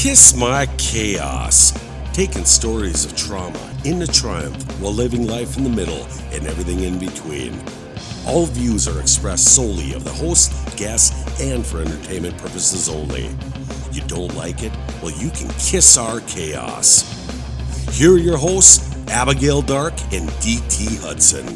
Kiss My Chaos, taking stories of trauma into triumph while living life in the middle and everything in between. All views are expressed solely of the host, guests, and for entertainment purposes only. You don't like it? Well, you can kiss our chaos. Here are your hosts, Abigail Dark and D.T. Hudson.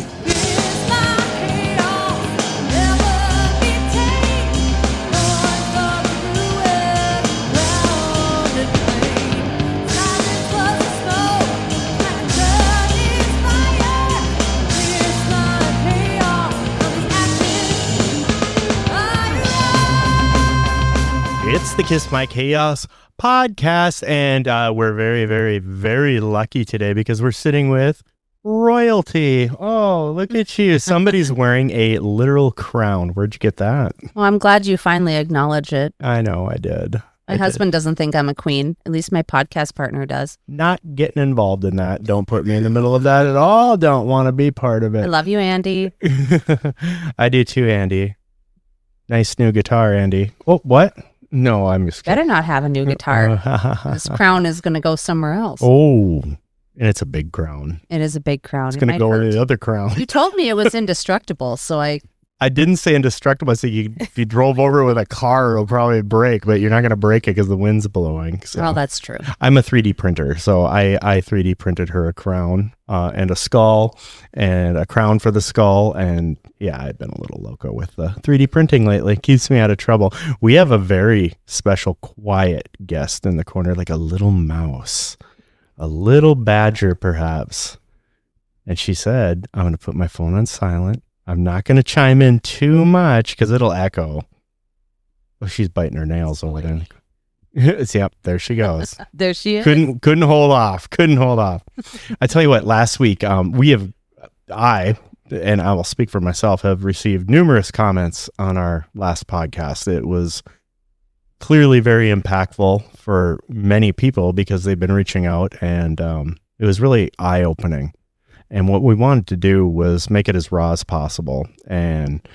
It's the Kiss My Chaos podcast, and we're very, very, very lucky today because we're sitting with royalty. Oh, look at you. Somebody's wearing a literal crown. Where'd you get that? Well, I'm glad you finally acknowledge it. I know, I did. My husband doesn't think I'm a queen. At least my podcast partner does. Not getting involved in that. Don't put me in the middle of that at all. Don't want to be part of it. I love you, Andy. I do too, Andy. Nice new guitar, Andy. Oh, what? No, I'm just kidding. Better not have a new guitar. This crown is going to go somewhere else. Oh, and it's a big crown. It is a big crown. It's going to go in the other crown. You told me it was indestructible, so I didn't say indestructible. I said if you drove over it with a car, it'll probably break, but you're not going to break it because the wind's blowing. So. Well, that's true. I'm a 3D printer, so I 3D printed her a crown and a skull and a crown for the skull. And yeah, I've been a little loco with the 3D printing lately. Keeps me out of trouble. We have a very special, quiet guest in the corner, like a little mouse, a little badger, perhaps. And she said, I'm going to put my phone on silent. I'm not going to chime in too much because it'll echo. Oh, she's biting her nails over there. Yep, there she goes. There she is. Couldn't hold off. I tell you what, last week I will speak for myself, have received numerous comments on our last podcast. It was clearly very impactful for many people because they've been reaching out, and it was really eye-opening. And what we wanted to do was make it as raw as possible and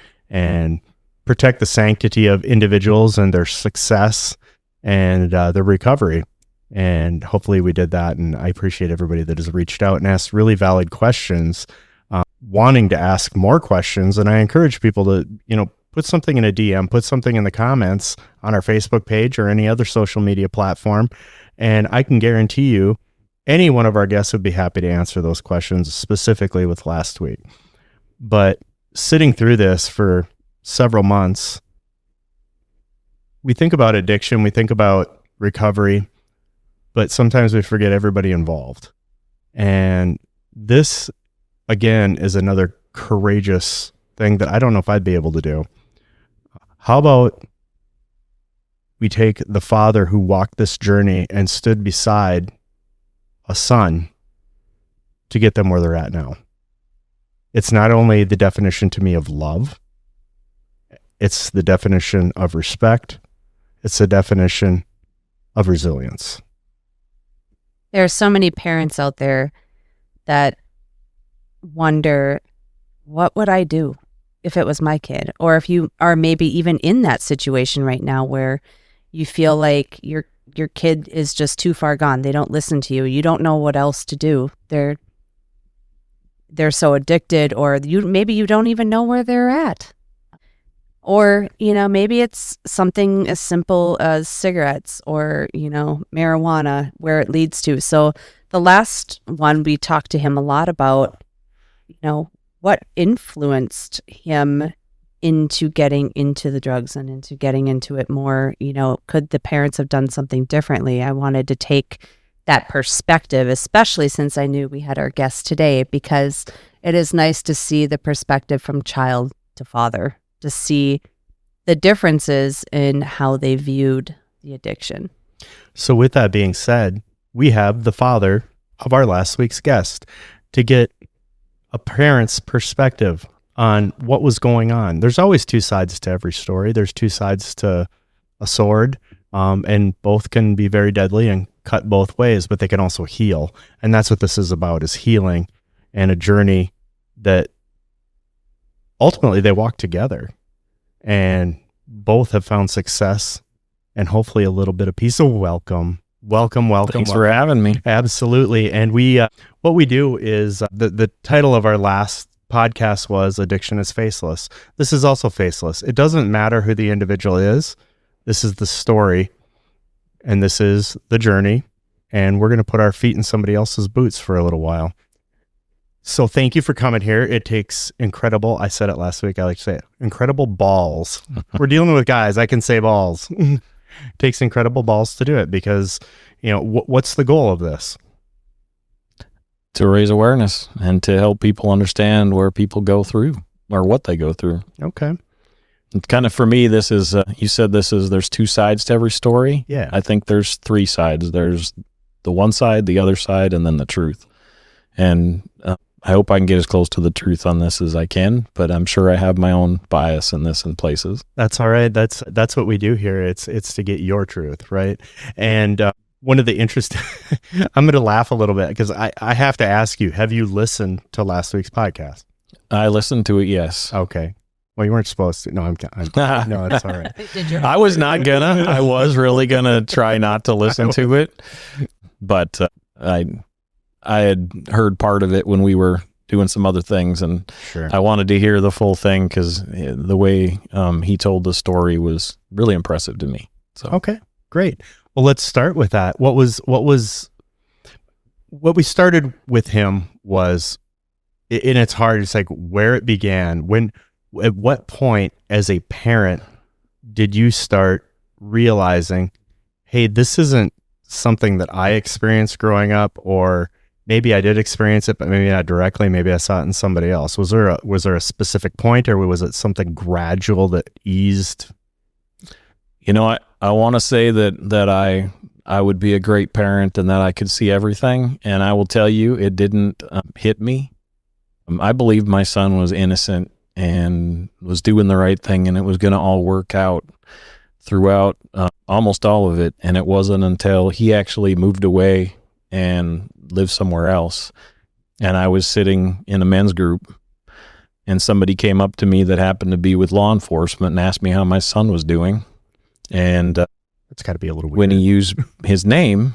protect the sanctity of individuals and their success and their recovery. And hopefully we did that. And I appreciate everybody that has reached out and asked really valid questions, wanting to ask more questions. And I encourage people to, put something in a DM, put something in the comments on our Facebook page or any other social media platform. And I can guarantee you, any one of our guests would be happy to answer those questions, specifically with last week. But sitting through this for several months, we think about addiction, we think about recovery, but sometimes we forget everybody involved. And this, again, is another courageous thing that I don't know if I'd be able to do. How about we take the father who walked this journey and stood beside a son to get them where they're at now? It's not only the definition to me of love, it's the definition of respect, it's the definition of resilience. There are so many parents out there that wonder, what would I do if it was my kid? Or if you are maybe even in that situation right now where you feel like your kid is just too far gone. They don't listen to you. You don't know what else to do. They're so addicted, or maybe you don't even know where they're at. Or, maybe it's something as simple as cigarettes or, marijuana, where it leads to. So the last one, we talked to him a lot about, what influenced him into getting into the drugs and into getting into it more. Could the parents have done something differently? I wanted to take that perspective, especially since I knew we had our guest today, because it is nice to see the perspective from child to father, to see the differences in how they viewed the addiction. So with that being said, we have the father of our last week's guest to get a parent's perspective on what was going on. There's always two sides to every story. There's two sides to a sword, and both can be very deadly and cut both ways, but they can also heal. And that's what this is about, is healing and a journey that ultimately they walk together, and both have found success and hopefully a little bit of peace. So welcome Welcome. Thanks for having me. Absolutely. And we, what we do is the title of our last podcast was Addiction is Faceless. This is also faceless. It doesn't matter who the individual is. This is the story and this is the journey. And we're going to put our feet in somebody else's boots for a little while. So thank you for coming here. It takes incredible, I said it last week, I like to say it, incredible balls. We're dealing with guys. I can say balls. It takes incredible balls to do it because, what's the goal of this? To raise awareness and to help people understand where people go through or what they go through. Okay. It's kind of, for me, this is, you said there's two sides to every story. Yeah. I think there's three sides. There's the one side, the other side, and then the truth. And I hope I can get as close to the truth on this as I can, but I'm sure I have my own bias in this in places. That's all right. That's what we do here. It's to get your truth, right? And one of the interesting, I'm going to laugh a little bit because I have to ask you, have you listened to last week's podcast? I listened to it, yes. Okay. Well, you weren't supposed to. No, I'm no, it's all right. I was not gonna. I was really gonna try not to listen to it, but I had heard part of it when we were doing some other things, and sure. I wanted to hear the full thing because the way he told the story was really impressive to me. So okay, great. Well, let's start with that. What we started with him was, and it's hard. It's like where it began. At what point, as a parent, did you start realizing, hey, this isn't something that I experienced growing up, or maybe I did experience it, but maybe not directly. Maybe I saw it in somebody else. Was there a specific point, or was it something gradual that eased? I want to say that I would be a great parent and that I could see everything. And I will tell you, it didn't hit me. I believed my son was innocent and was doing the right thing, and it was going to all work out throughout almost all of it. And it wasn't until he actually moved away and lived somewhere else, and I was sitting in a men's group, and somebody came up to me that happened to be with law enforcement and asked me how my son was doing. And it's got to be a little weird. When he used his name,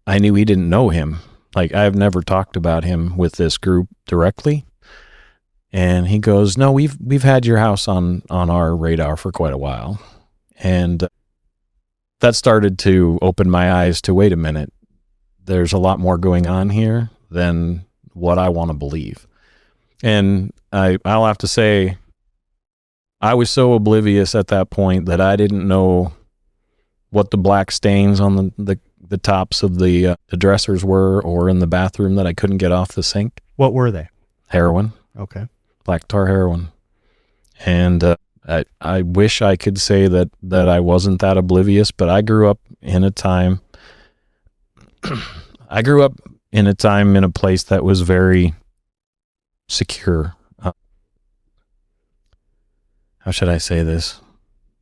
I knew he didn't know him. Like, I've never talked about him with this group directly. And he goes, "No, we've had your house on our radar for quite a while." And that started to open my eyes to, wait a minute, there's a lot more going on here than what I want to believe. And I'll have to say, I was so oblivious at that point that I didn't know what the black stains on the tops of the dressers were, or in the bathroom that I couldn't get off the sink. What were they? Heroin. Okay. Black tar heroin. And I wish I could say that I wasn't that oblivious, but I grew up in a time in a place that was very secure. How should I say this?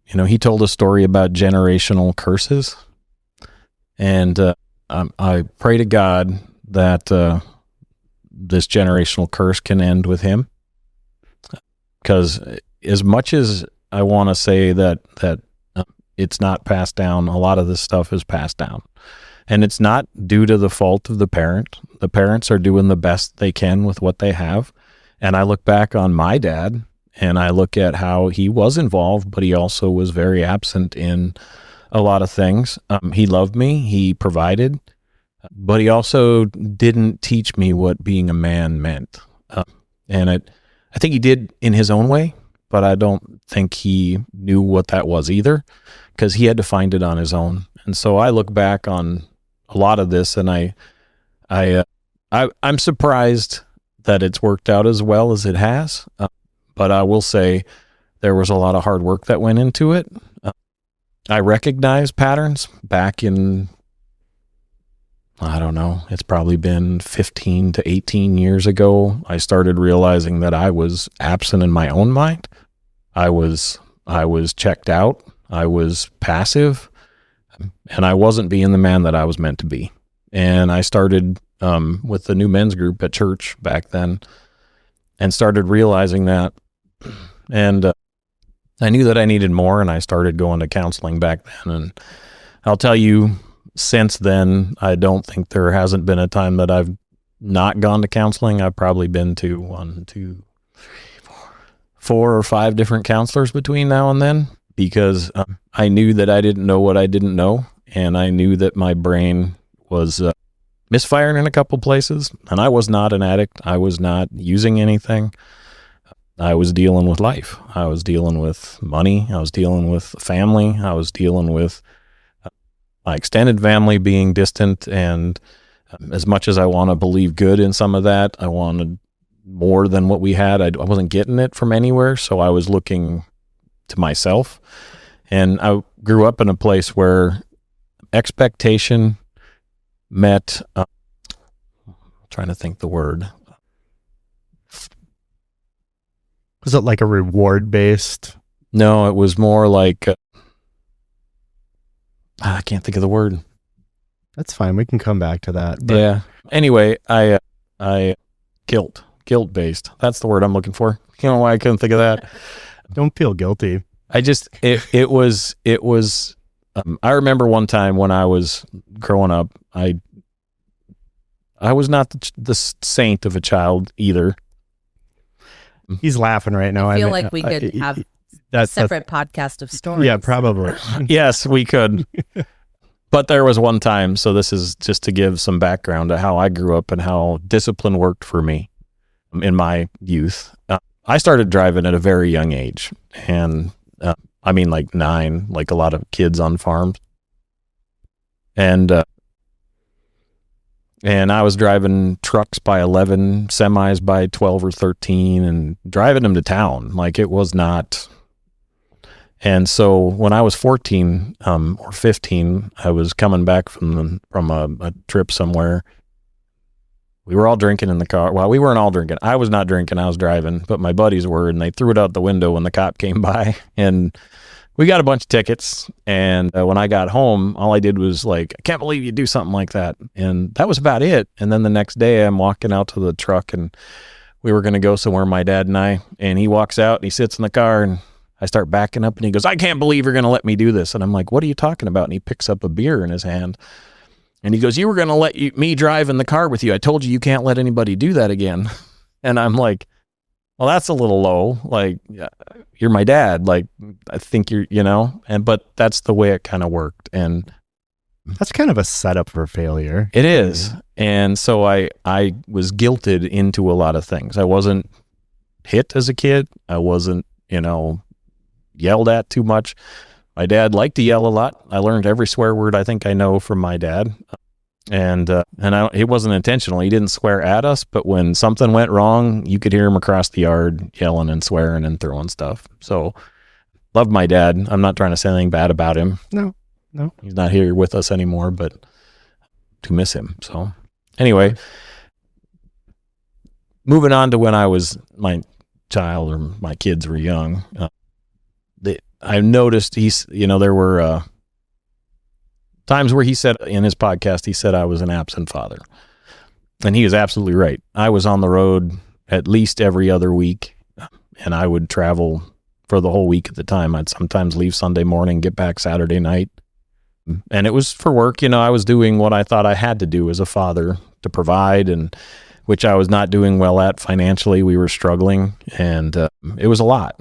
He told a story about generational curses, and I pray to God that this generational curse can end with him. Because as much as I want to say that it's not passed down, a lot of this stuff is passed down. And it's not due to the fault of the parent. The parents are doing the best they can with what they have. And I look back on my dad, and I look at how he was involved, but he also was very absent in a lot of things. He loved me, he provided, but he also didn't teach me what being a man meant. And I think he did in his own way, but I don't think he knew what that was either, because he had to find it on his own. And so I look back on a lot of this, and I'm surprised that it's worked out as well as it has. But I will say there was a lot of hard work that went into it. I recognize patterns back in, I don't know, it's probably been 15 to 18 years ago. I started realizing that I was absent in my own mind. I was checked out. I was passive, and I wasn't being the man that I was meant to be. And I started with the new men's group at church back then, and started realizing that. And I knew that I needed more, and I started going to counseling back then. And I'll tell you, since then, I don't think there hasn't been a time that I've not gone to counseling. I've probably been to 1, 2, 3, 4 or 5 different counselors between now and then, because I knew that I didn't know what I didn't know, and I knew that my brain was misfiring in a couple places, and I was not an addict. I was not using anything. I was dealing with life. I was dealing with money. I was dealing with family. I was dealing with my extended family being distant, and as much as I want to believe good in some of that, I wanted more than what we had. I wasn't getting it from anywhere, so I was looking to myself. And I grew up in a place where expectation met, trying to think the word. Was it like a reward based? No, it was more like, I can't think of the word. That's fine. We can come back to that. But Yeah. Anyway, I guilt based. That's the word I'm looking for. You know why I couldn't think of that? don't feel guilty. I just, it was, I remember one time when I was growing up, I was not the saint of a child either. He's laughing right now. I feel like we could have a separate podcast of stories. Yeah, probably. Yes, we could. But there was one time, so this is just to give some background to how I grew up and how discipline worked for me in my youth. I started driving at a very young age, and I mean like 9, like a lot of kids on farms. And I was driving trucks by 11, semis by 12 or 13, and driving them to town. Like, it was not. And so when I was 14 or 15, I was coming back from a trip somewhere. We were all drinking in the car. Well, we weren't all drinking. I was not drinking. I was driving, but my buddies were, and they threw it out the window when the cop came by. And we got a bunch of tickets. And when I got home, all I did was like, I can't believe you do something like that. And that was about it. And then the next day I'm walking out to the truck, and we were going to go somewhere, my dad and I, and he walks out and he sits in the car, and I start backing up, and he goes, I can't believe you're going to let me do this. And I'm like, what are you talking about? And he picks up a beer in his hand, and he goes, you were going to let me drive in the car with you. I told you can't let anybody do that again. And I'm like, well, that's a little low. Like, you're my dad. Like, I think but that's the way it kind of worked. And that's kind of a setup for failure. It is. And so I was guilted into a lot of things. I wasn't hit as a kid. I wasn't, yelled at too much. My dad liked to yell a lot. I learned every swear word I think I know from my dad. And it wasn't intentional. He didn't swear at us, but when something went wrong, you could hear him across the yard yelling and swearing and throwing stuff. So, love my dad. I'm not trying to say anything bad about him. No. He's not here with us anymore, but to miss him. So, anyway, moving on to when I was my child or my kids were young, I noticed there were times where he said in his podcast, he said I was an absent father. And he is absolutely right. I was on the road at least every other week, and I would travel for the whole week at the time. I'd sometimes leave Sunday morning, get back Saturday night. And it was for work. I was doing what I thought I had to do as a father to provide, and which I was not doing well at financially. We were struggling, and it was a lot.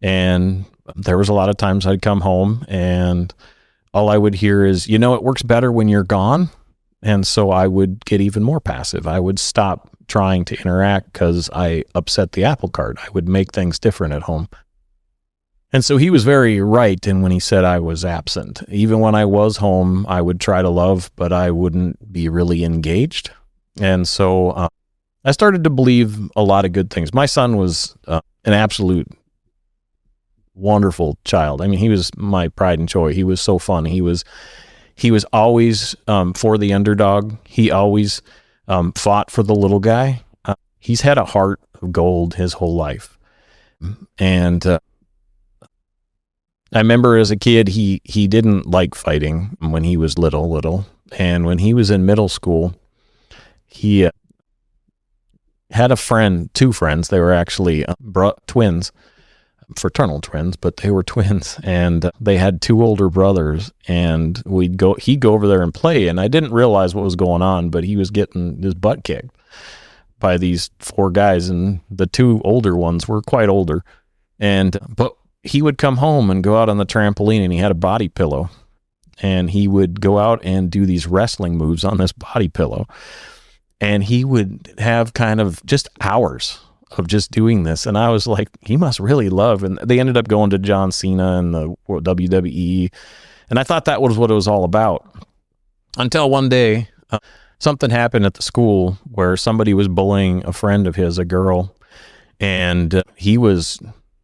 And there was a lot of times I'd come home, and all I would hear is, it works better when you're gone. And so I would get even more passive. I would stop trying to interact because I upset the apple cart. I would make things different at home. And so he was very right in when he said I was absent. Even when I was home, I would try to love, but I wouldn't be really engaged. And so I started to believe a lot of good things. My son was an absolute wonderful child. I mean, he was my pride and joy. He was so fun. He was always for the underdog. He always fought for the little guy. He's had a heart of gold his whole life. And I remember as a kid, he didn't like fighting when he was little. And when he was in middle school, he had two friends. They were actually twins. fraternal twins, but they were twins, and they had 2 older brothers, and he'd go over there and play, and I didn't realize what was going on, but he was getting his butt kicked by these 4 guys, and the 2 older ones were quite older, but he would come home and go out on the trampoline, and he had a body pillow, and he would go out and do these wrestling moves on this body pillow, and he would have kind of just hours of just doing this. And I was like, he must really love. And they ended up going to John Cena and the WWE. And I thought that was what it was all about. Until one day, something happened at the school where somebody was bullying a friend of his, a girl. And he was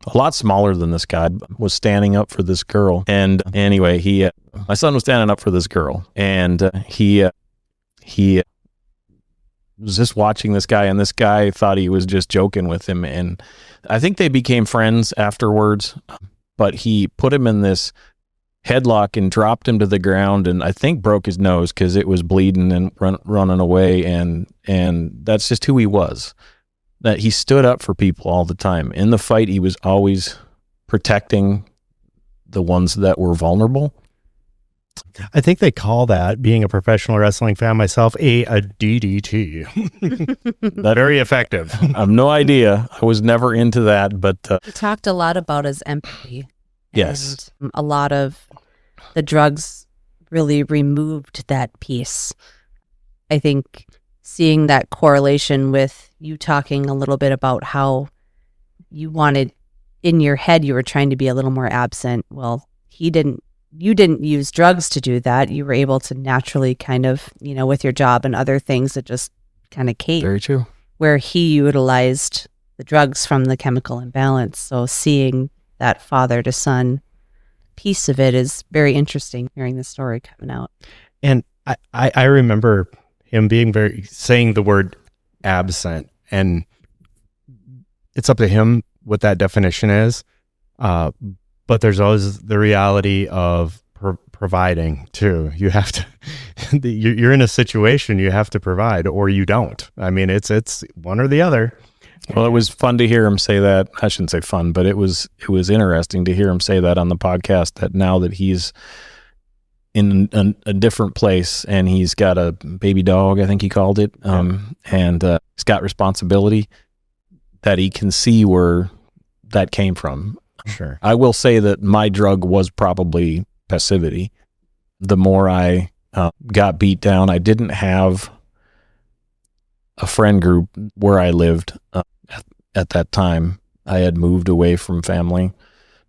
a lot smaller than this guy, was standing up for this girl. And anyway, my son was standing up for this girl. And he was just watching this guy, and this guy thought he was just joking with him, and I think they became friends afterwards, but he put him in this headlock and dropped him to the ground, and I think broke his nose because it was bleeding and running away, and that's just who he was, that he stood up for people all the time. In the fight, he was always protecting the ones that were vulnerable. I think they call that, being a professional wrestling fan myself, a DDT. That very effective. I have no idea. I was never into that, but He talked a lot about his empathy. yes, And a lot of the drugs really removed that piece. I think seeing that correlation with you talking a little bit about how you wanted, in your head, you were trying to be a little more absent. Well, you didn't use drugs to do that. You were able to naturally kind of, with your job and other things that just kind of came. very true. Where he utilized the drugs from the chemical imbalance. So seeing that father to son piece of it is very interesting, hearing the story coming out. And I remember him saying the word absent, and it's up to him what that definition is. But there's always the reality of providing too. You have to, you're in a situation, you have to provide, or you don't. I mean, it's one or the other. Well, it was fun to hear him say that. I shouldn't say fun, but it was interesting to hear him say that on the podcast, that now that he's in a different place and he's got a baby dog, I think he called it, and he's got responsibility, that he can see where that came from. Sure. I will say that my drug was probably passivity. The more I got beat down, I didn't have a friend group where I lived at that time. I had moved away from family,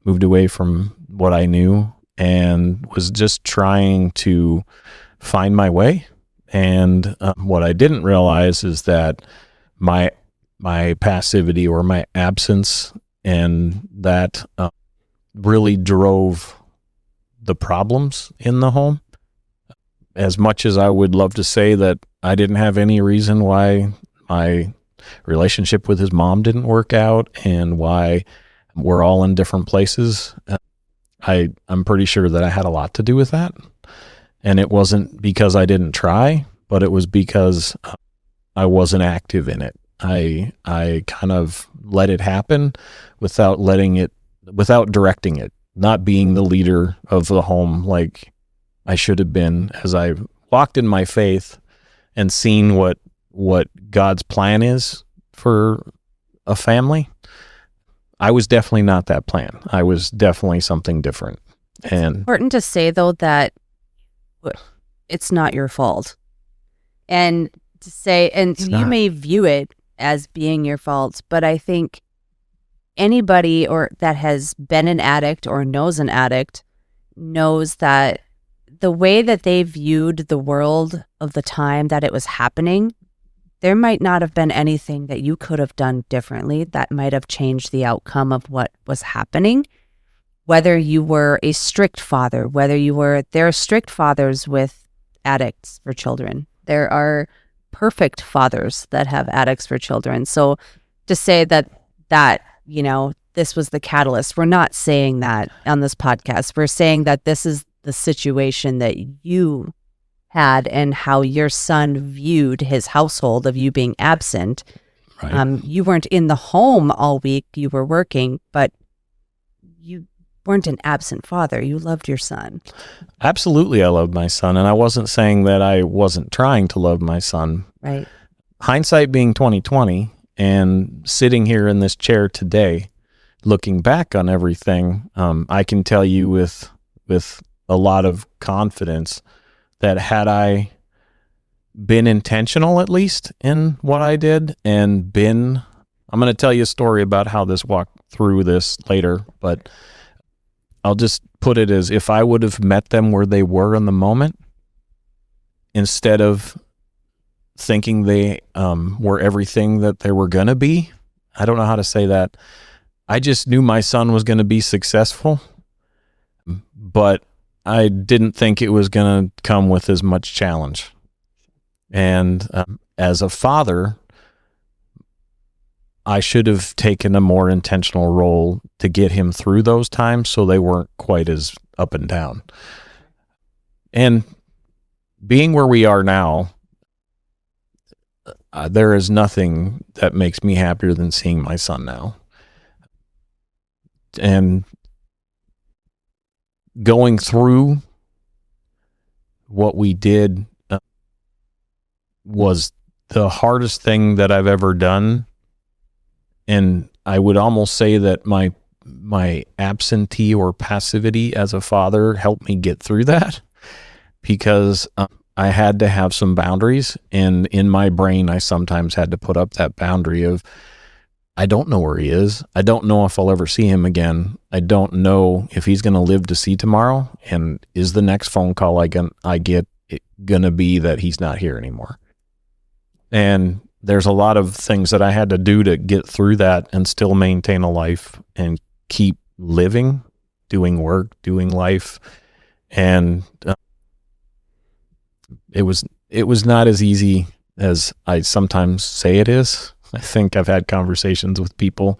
moved away from what I knew, and was just trying to find my way. And what I didn't realize is that my passivity, or my absence, and that really drove the problems in the home. As much as I would love to say that I didn't have any reason why my relationship with his mom didn't work out and why we're all in different places, I'm pretty sure that I had a lot to do with that. And it wasn't because I didn't try, but it was because I wasn't active in it. I kind of let it happen without directing it, not being the leader of the home like I should have been, as I walked in my faith and seen what God's plan is for a family. I was definitely not that plan. I was definitely something different. And Important to say, though, that it's not your fault. And to say, and It's you not. may view it as being your fault, but I think anybody that has been an addict or knows an addict knows that the way that they viewed the world of the time that it was happening, there might not have been anything that you could have done differently that might have changed the outcome of what was happening. Whether you were a strict father, there are strict fathers with addicts for children. There are perfect fathers that have addicts for children. So to say that this was the catalyst, we're not saying that on this podcast. We're saying that this is the situation that you had and how your son viewed his household of you being absent. right. You weren't in the home all week, you were working, but you weren't an absent father. You loved your son. Absolutely, I loved my son, and I wasn't saying that I wasn't trying to love my son. Right. Hindsight being 2020, and sitting here in this chair today, looking back on everything, I can tell you with a lot of confidence that had I been intentional, at least in what I did, and I'm going to tell you a story about how this walked through this later, but I'll just put it as if I would have met them where they were in the moment, instead of thinking they were everything that they were going to be. I don't know how to say that. I just knew my son was going to be successful, but I didn't think it was going to come with as much challenge. And as a father, I should have taken a more intentional role to get him through those times so they weren't quite as up and down. And being where we are now, there is nothing that makes me happier than seeing my son now. And going through what we did was the hardest thing that I've ever done. And I would almost say that my absentee or passivity as a father helped me get through that, because I had to have some boundaries. And in my brain, I sometimes had to put up that boundary of, I don't know where he is. I don't know if I'll ever see him again. I don't know if he's going to live to see tomorrow. And is the next phone call I get going to be that he's not here anymore? And there's a lot of things that I had to do to get through that and still maintain a life and keep living, doing work, doing life. And it was not as easy as I sometimes say it is. I think I've had conversations with people,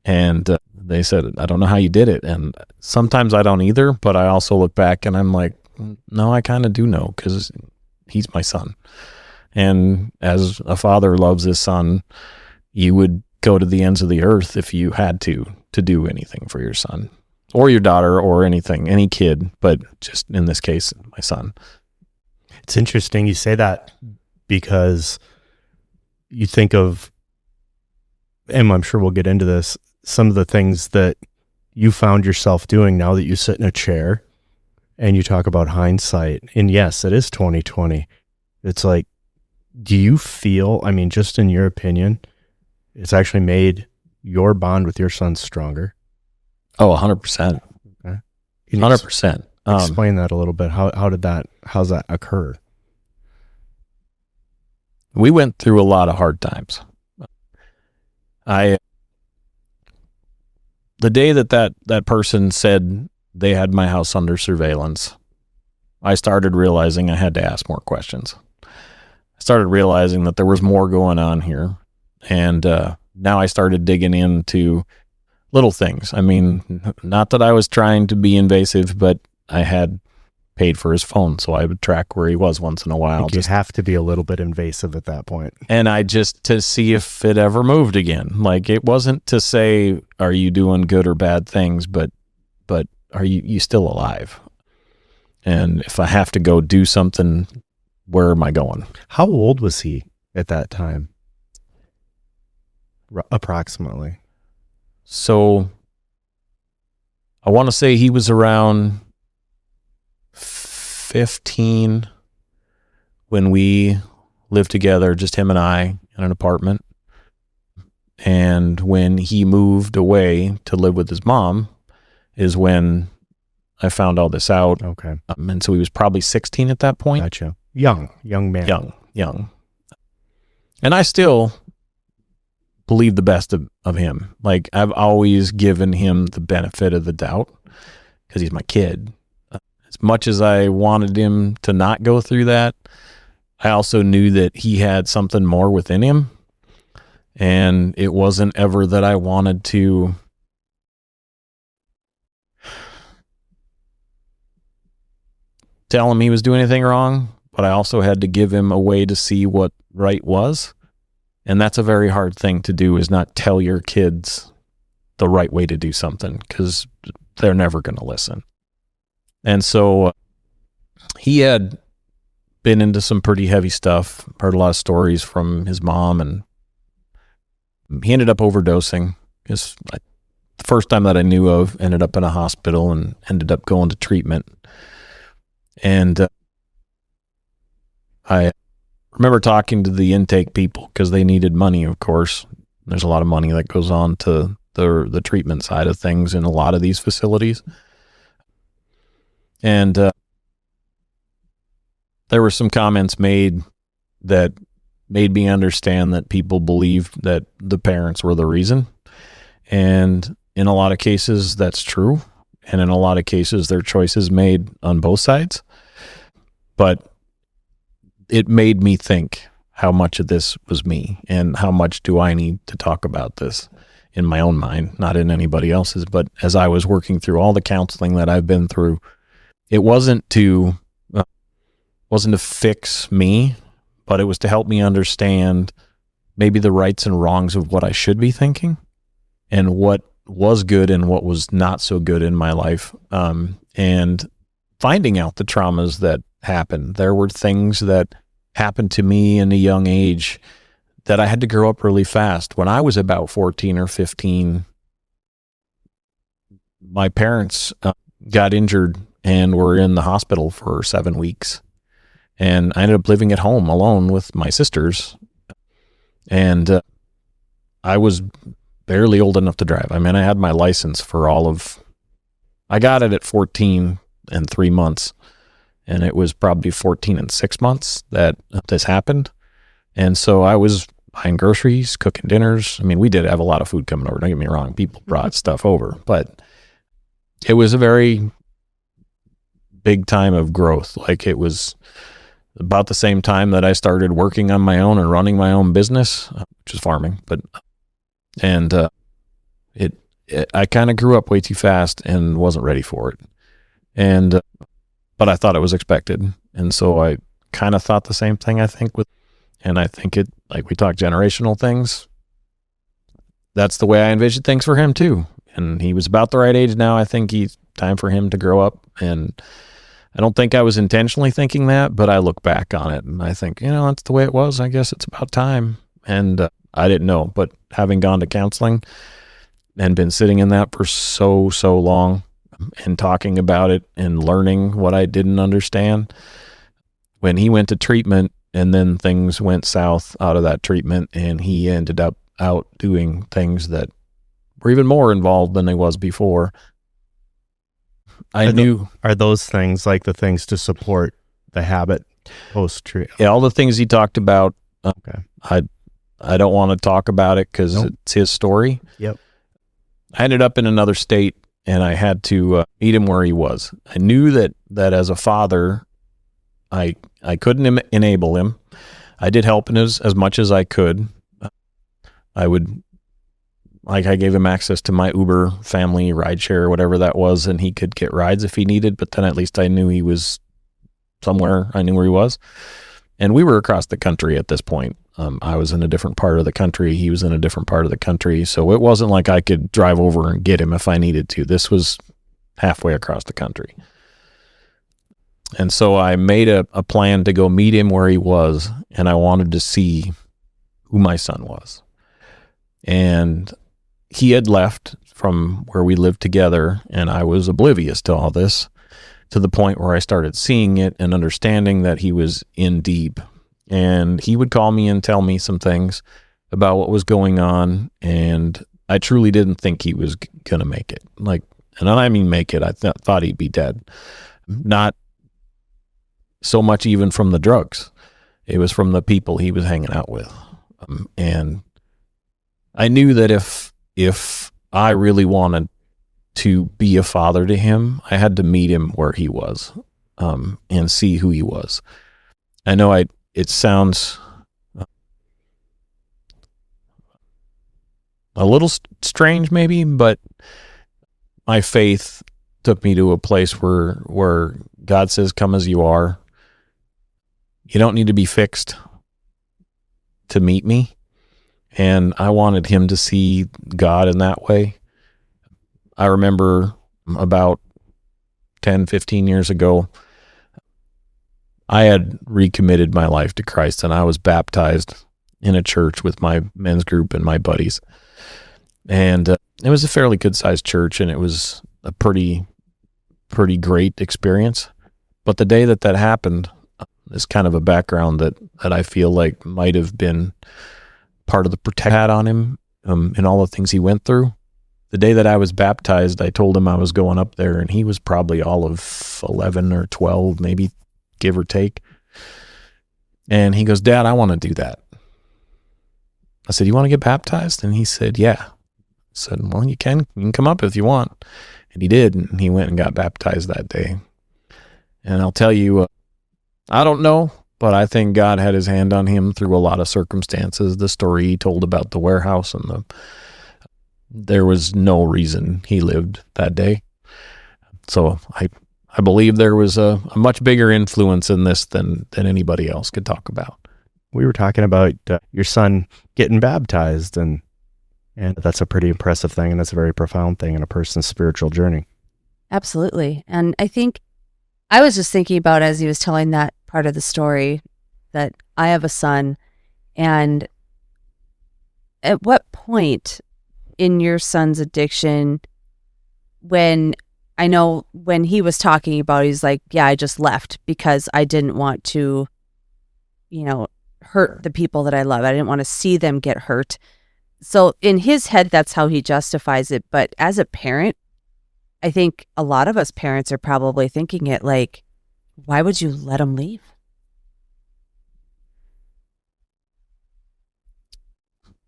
and they said, I don't know how you did it. And sometimes I don't either, but I also look back and I'm like, no, I kind of do know, because he's my son. And as a father loves his son, you would go to the ends of the earth if you had to do anything for your son or your daughter or anything, any kid, but just in this case, my son. It's interesting you say that, because you think of, and I'm sure we'll get into this, some of the things that you found yourself doing now that you sit in a chair and you talk about hindsight. And yes, it is 2020. It's like, do you feel, I mean, just in your opinion, it's actually made your bond with your son stronger? Oh, 100%. Okay. 100%. Explain that a little bit. How's that occur? We went through a lot of hard times. The day that person said they had my house under surveillance, I started realizing I had to ask more questions. I started realizing that there was more going on here. And now I started digging into little things. I mean, not that I was trying to be invasive, but I had paid for his phone, so I would track where he was once in a while. You have to be a little bit invasive at that point. And I just, to see if it ever moved again. Like, it wasn't to say, are you doing good or bad things, but are you still alive? And if I have to go do something, where am I going? How old was he at that time? Approximately. So I want to say he was around 15 when we lived together, just him and I, in an apartment. And when he moved away to live with his mom is when I found all this out. Okay. And so he was probably 16 at that point. Gotcha. Young man. Young. And I still believe the best of him. Like, I've always given him the benefit of the doubt because he's my kid. As much as I wanted him to not go through that, I also knew that he had something more within him. And it wasn't ever that I wanted to tell him he was doing anything wrong, but I also had to give him a way to see what right was. And that's a very hard thing to do, is not tell your kids the right way to do something, because they're never going to listen. And so he had been into some pretty heavy stuff, heard a lot of stories from his mom, and he ended up overdosing. The first time that I knew of, ended up in a hospital and ended up going to treatment. And I remember talking to the intake people, because they needed money, of course. There's a lot of money that goes on to the treatment side of things in a lot of these facilities. And there were some comments made that made me understand that people believed that the parents were the reason. And in a lot of cases, that's true. And in a lot of cases, there are choices made on both sides. But it made me think how much of this was me, and how much do I need to talk about this in my own mind, not in anybody else's. But as I was working through all the counseling that I've been through, it wasn't to fix me, but it was to help me understand maybe the rights and wrongs of what I should be thinking, and what was good and what was not so good in my life, and finding out the traumas that happened. There were things that happened to me in a young age that I had to grow up really fast. When I was about 14 or 15, my parents got injured and were in the hospital for 7 weeks. And I ended up living at home alone with my sisters. And I was barely old enough to drive. I mean, I had my license I got it at 14 and 3 months. And it was probably 14 and 6 months that this happened. And so I was buying groceries, cooking dinners. I mean, we did have a lot of food coming over. Don't get me wrong. People brought stuff over. But it was a very big time of growth. Like, it was about the same time that I started working on my own and running my own business, which is farming. I kind of grew up way too fast and wasn't ready for it. But I thought it was expected. And so I kind of thought the same thing, I think, and I think it, like we talked generational things, that's the way I envisioned things for him too. And he was about the right age now. I think it's time for him to grow up. And I don't think I was intentionally thinking that, but I look back on it and I think, that's the way it was. I guess it's about time. And I didn't know, but having gone to counseling and been sitting in that for so long, and talking about it and learning what I didn't understand, when he went to treatment and then things went south out of that treatment, and he ended up out doing things that were even more involved than he was before, Are those things like the things to support the habit post-treatment? Yeah, all the things he talked about. Okay. I don't want to talk about it because It's his story. Yep. I ended up in another state, and I had to meet him where he was. I knew that as a father, I couldn't enable him. I did help him as much as I could. I gave him access to my Uber family rideshare or whatever that was, and he could get rides if he needed, but then at least I knew he was somewhere. I knew where he was. And we were across the country at this point. I was in a different part of the country. He was in a different part of the country. So it wasn't like I could drive over and get him if I needed to. This was halfway across the country. And so I made a plan to go meet him where he was, and I wanted to see who my son was. And he had left from where we lived together, and I was oblivious to all this, to the point where I started seeing it and understanding that he was in deep. And he would call me and tell me some things about what was going on, and I truly didn't think he was going to make it. And I mean make it, I thought he'd be dead. Not so much even from the drugs. It was from the people he was hanging out with. And I knew that if I really wanted to be a father to him, I had to meet him where he was, and see who he was. I know it sounds a little strange maybe, but my faith took me to a place where God says, come as you are. You don't need to be fixed to meet me. And I wanted him to see God in that way. I remember about 10, 15 years ago, I had recommitted my life to Christ, and I was baptized in a church with my men's group and my buddies. And it was a fairly good-sized church, and it was a pretty great experience. But the day that happened is kind of a background that I feel like might have been part of the protection had on him in all the things he went through. The day that I was baptized, I told him I was going up there, and he was probably all of 11 or 12, maybe, give or take. And he goes, "Dad, I want to do that." I said, "You want to get baptized?" And he said, "Yeah." I said, "Well, you can come up if you want." And he did, and he went and got baptized that day. And I'll tell you, I don't know, but I think God had his hand on him through a lot of circumstances. The story he told about the warehouse and there was no reason he lived that day. So I believe there was a much bigger influence in this than anybody else could talk about. We were talking about your son getting baptized, and that's a pretty impressive thing, and that's a very profound thing in a person's spiritual journey. Absolutely. And I think I was just thinking about, as he was telling that part of the story, that I have a son, and at what point in your son's addiction, when he was talking about, he's like, "Yeah, I just left because I didn't want to, hurt the people that I love. I didn't want to see them get hurt." So in his head, that's how he justifies it. But as a parent, I think a lot of us parents are probably thinking it like, why would you let him leave?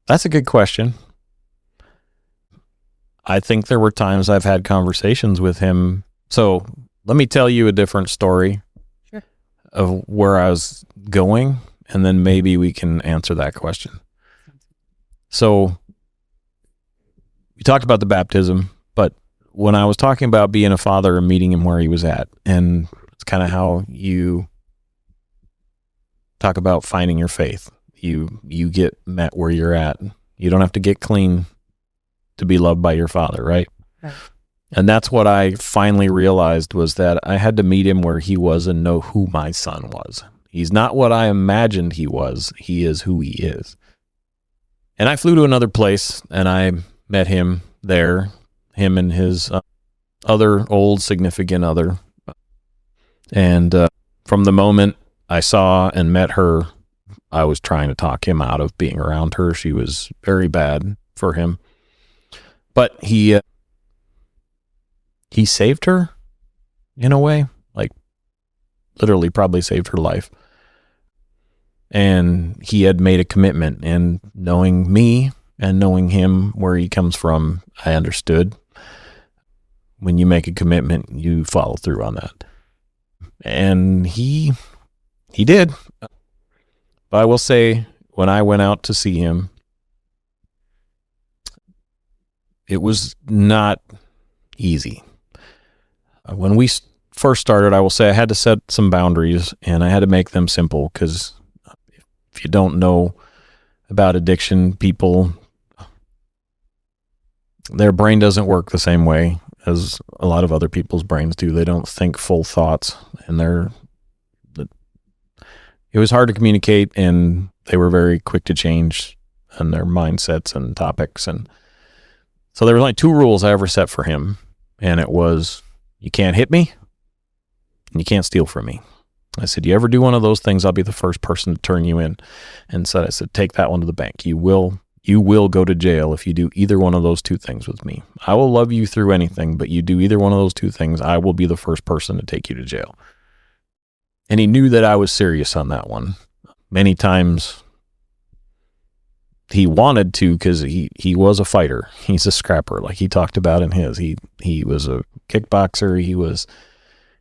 That's a good question. I think there were times I've had conversations with him. So let me tell you a different story of where I was going, and then maybe we can answer that question. So we talked about the baptism, but when I was talking about being a father and meeting him where he was at, and it's kind of how you talk about finding your faith. You get met where you're at. You don't have to get clean to be loved by your father, right? Right. And that's what I finally realized, was that I had to meet him where he was and know who my son was. He's not what I imagined he was. He is who he is. And I flew to another place, and I met him there, him and his other old significant other. And from the moment I saw and met her, I was trying to talk him out of being around her. She was very bad for him. But he saved her in a way, like literally probably saved her life. And he had made a commitment, and knowing me and knowing him, where he comes from, I understood when you make a commitment, you follow through on that. And he did. But I will say, when I went out to see him, it was not easy. When we first started, I will say I had to set some boundaries, and I had to make them simple, because if you don't know about addiction, people, their brain doesn't work the same way as a lot of other people's brains do. They don't think full thoughts, and it was hard to communicate, and they were very quick to change in their mindsets and topics. And so there were only 2 rules I ever set for him, and it was, you can't hit me, and you can't steal from me. I said, you ever do one of those things, I'll be the first person to turn you in. And so I said, take that one to the bank. You will go to jail if you do either one of those 2 things with me. I will love you through anything, but you do either one of those 2 things, I will be the first person to take you to jail. And he knew that I was serious on that one. Many times he wanted to, because he was a fighter. He's a scrapper, like he talked about in his. He was a kickboxer.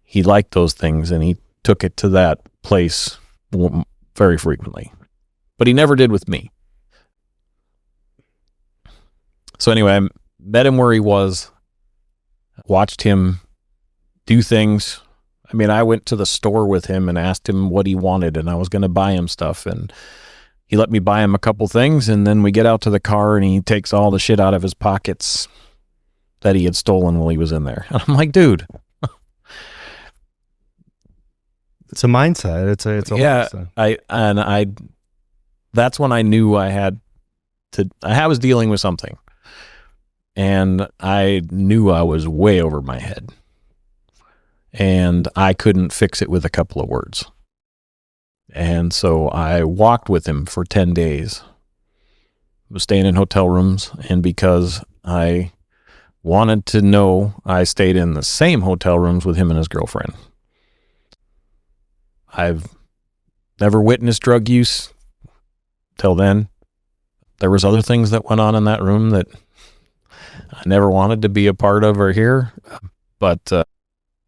He liked those things, and he took it to that place very frequently. But he never did with me. So anyway, I met him where he was, watched him do things. I mean, I went to the store with him and asked him what he wanted, and I was going to buy him stuff, and he let me buy him a couple things, and then we get out to the car, and he takes all the shit out of his pockets that he had stolen while he was in there. And I'm like, dude. It's a mindset. It's a Yeah, mindset. that's when I knew I was dealing with something. And I knew I was way over my head. And I couldn't fix it with a couple of words. And so I walked with him for 10 days. Was staying in hotel rooms, and because I wanted to know, I stayed in the same hotel rooms with him and his girlfriend. I've never witnessed drug use till then. There was other things that went on in that room that I never wanted to be a part of or hear, but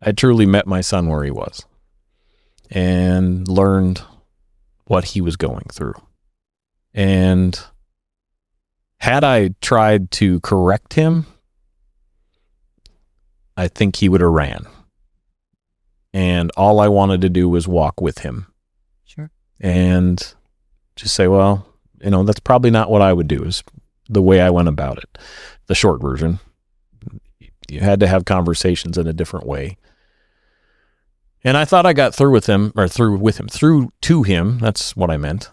I truly met my son where he was and learned what he was going through. And had I tried to correct him, I think he would have ran. And all I wanted to do was walk with him. Sure. And just say, well, that's probably not what I would do, is the way I went about it. The short version. You had to have conversations in a different way. And I thought I got through to him. That's what I meant.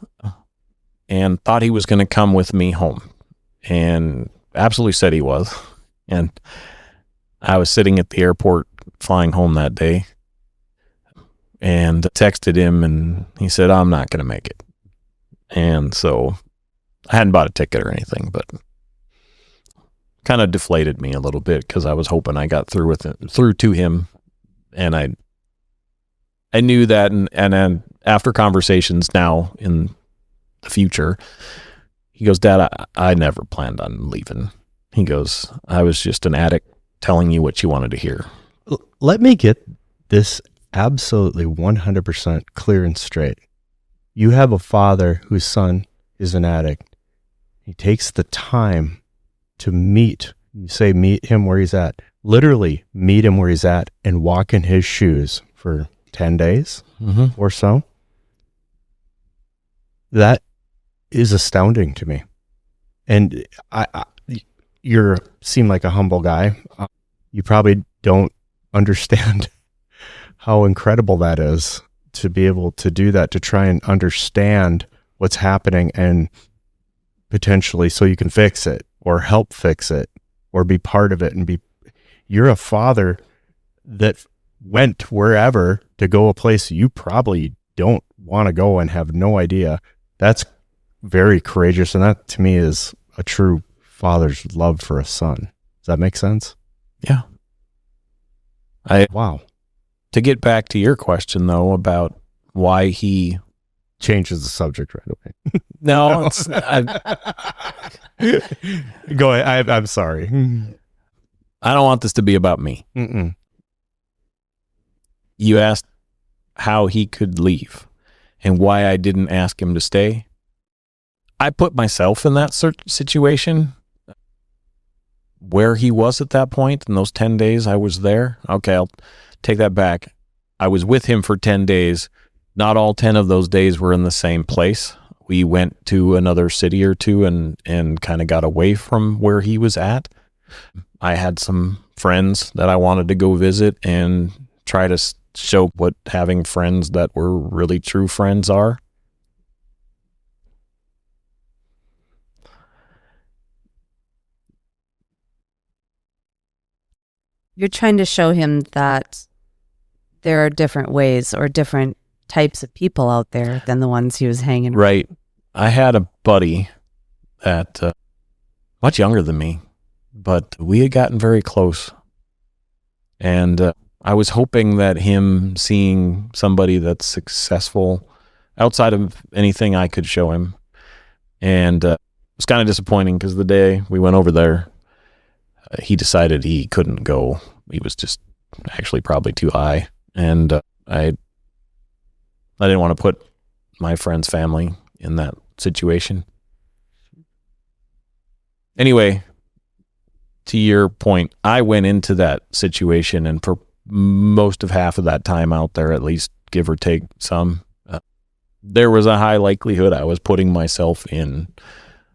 And thought he was going to come with me home. And absolutely said he was. And I was sitting at the airport flying home that day and texted him, and he said, I'm not going to make it. And so I hadn't bought a ticket or anything, but kind of deflated me a little bit because I was hoping I got through to him. And I knew that. And then after conversations now in the future, he goes, Dad, I never planned on leaving. He goes, I was just an addict telling you what you wanted to hear. Let me get this absolutely 100% clear and straight. You have a father whose son is an addict. He takes the time to meet him where he's at. Literally meet him where he's at and walk in his shoes for 10 days or so. That is astounding to me. And you seem like a humble guy. You probably don't understand how incredible that is to be able to do that, to try and understand what's happening and potentially so you can fix it or help fix it or be part of it. You're a father that went wherever to go a place you probably don't want to go and have no idea. That's very courageous. And that to me is a true father's love for a son. Does that make sense? Yeah. Wow. To get back to your question though, about why he changes the subject right away. No, go ahead. I'm sorry. I don't want this to be about me. Mm-mm. You asked how he could leave and why I didn't ask him to stay. I put myself in that situation where he was at that point. In those 10 days I was there. Okay, I'll take that back. I was with him for 10 days. Not all 10 of those days were in the same place. We went to another city or two and kind of got away from where he was at. I had some friends that I wanted to go visit and try to show what having friends that were really true friends are. You're trying to show him that there are different ways or different types of people out there than the ones he was hanging with. Right. I had a buddy that much younger than me, but we had gotten very close. And I was hoping that him seeing somebody that's successful outside of anything I could show him. And it was kind of disappointing because the day we went over there, he decided he couldn't go. He was just actually probably too high. And I didn't want to put my friend's family in that situation. Anyway, to your point, I went into that situation, and for most of half of that time out there, at least give or take some, there was a high likelihood I was putting myself in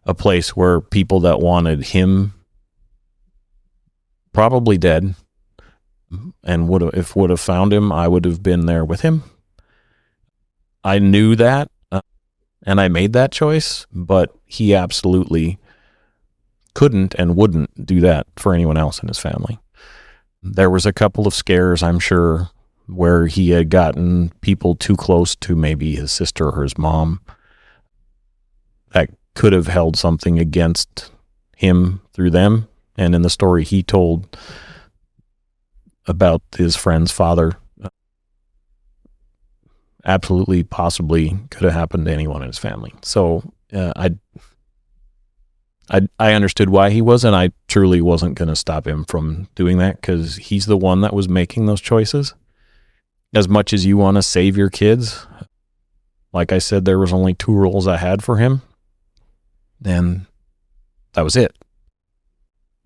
a place where people that wanted him probably dead, and would have found him, I would have been there with him. I knew that, and I made that choice, but he absolutely couldn't and wouldn't do that for anyone else in his family. There was a couple of scares, I'm sure, where he had gotten people too close to maybe his sister or his mom that could have held something against him through them. And in the story he told about his friend's father, absolutely, possibly could have happened to anyone in his family. So I understood why he was, and I truly wasn't going to stop him from doing that, because he's the one that was making those choices. As much as you want to save your kids, like I said, there was only 2 rules I had for him, and that was it.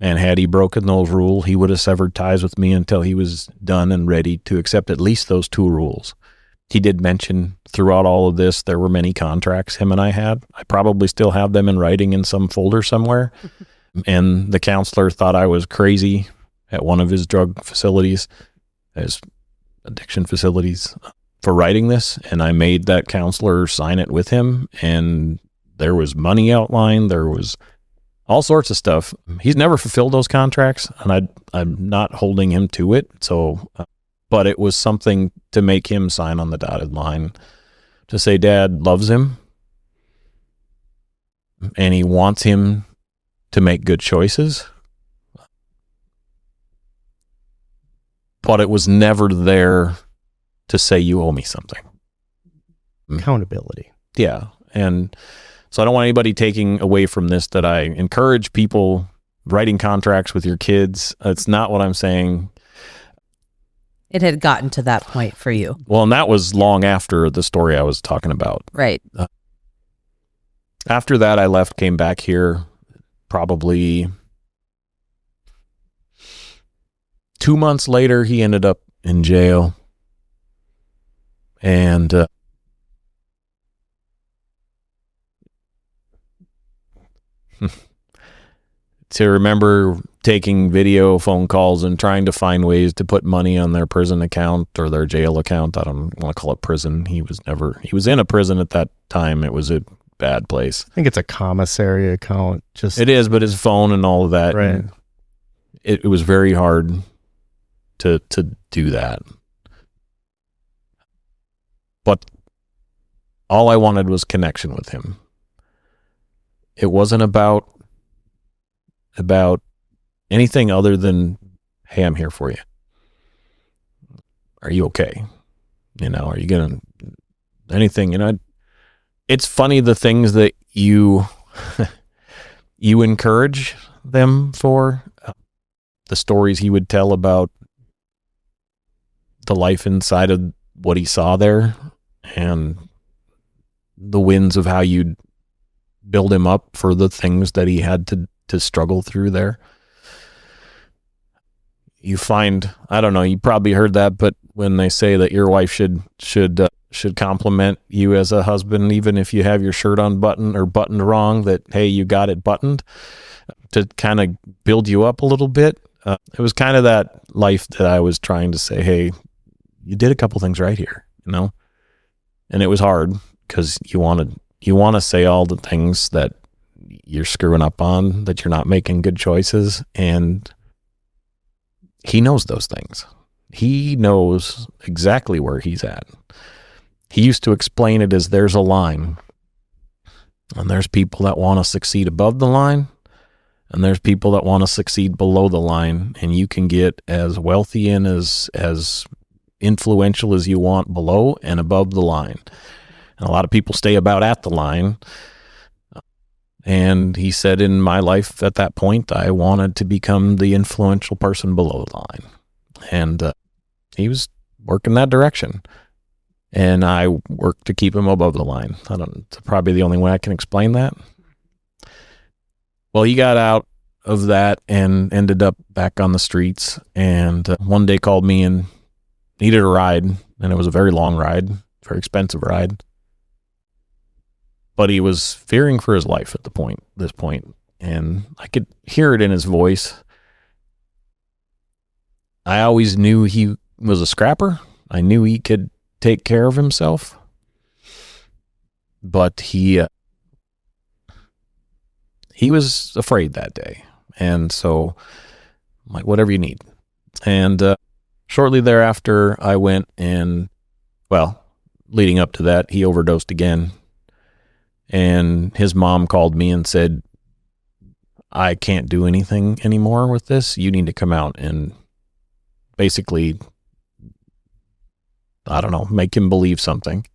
And had he broken those rules, he would have severed ties with me until he was done and ready to accept at least those 2 rules. He did mention throughout all of this, there were many contracts him and I had. I probably still have them in writing in some folder somewhere. And the counselor thought I was crazy at one of his drug facilities, his addiction facilities, for writing this. And I made that counselor sign it with him. And there was money outlined. There was all sorts of stuff. He's never fulfilled those contracts, and I'm not holding him to it. So, but it was something to make him sign on the dotted line to say Dad loves him and he wants him to make good choices. But it was never there to say you owe me something. Accountability. Yeah. And so I don't want anybody taking away from this that I encourage people writing contracts with your kids. That's not what I'm saying. It had gotten to that point for you. Well, and that was long after the story I was talking about. Right. After that, I left, came back here probably 2 months later. He ended up in jail. And to remember taking video phone calls and trying to find ways to put money on their prison account or their jail account. I don't want to call it prison. He was in a prison at that time. It was a bad place. I think it's a commissary account. It is, but his phone and all of that. Right. It was very hard to do that. But all I wanted was connection with him. It wasn't about anything other than, hey, I'm here for you. Are you okay? Are you going to, anything, it's funny the things that you encourage them for, the stories he would tell about the life inside of what he saw there, and the wins of how you'd build him up for the things that he had to struggle through there. You find, I don't know, you probably heard that, but when they say that your wife should compliment you as a husband, even if you have your shirt unbuttoned or buttoned wrong, that, hey, you got it buttoned, to kind of build you up a little bit. It was kind of that life that I was trying to say, hey, you did a couple things right here, and it was hard because you want to say all the things that you're screwing up on, that you're not making good choices. And he knows those things. He knows exactly where he's at. He used to explain it as there's a line, and there's people that want to succeed above the line, and there's people that want to succeed below the line. And you can get as wealthy and as influential as you want below and above the line. And a lot of people stay about at the line. And he said, in my life at that point, I wanted to become the influential person below the line. And he was working that direction. And I worked to keep him above the line. It's probably the only way I can explain that. Well, he got out of that and ended up back on the streets. And one day called me and needed a ride. And it was a very long ride, very expensive ride. But he was fearing for his life at this point. And I could hear it in his voice. I always knew he was a scrapper. I knew he could take care of himself. But he was afraid that day. And so I'm like, whatever you need. And shortly thereafter, I went and, well, leading up to that, he overdosed again. And his mom called me and said, I can't do anything anymore with this. You need to come out and basically, I don't know, make him believe something.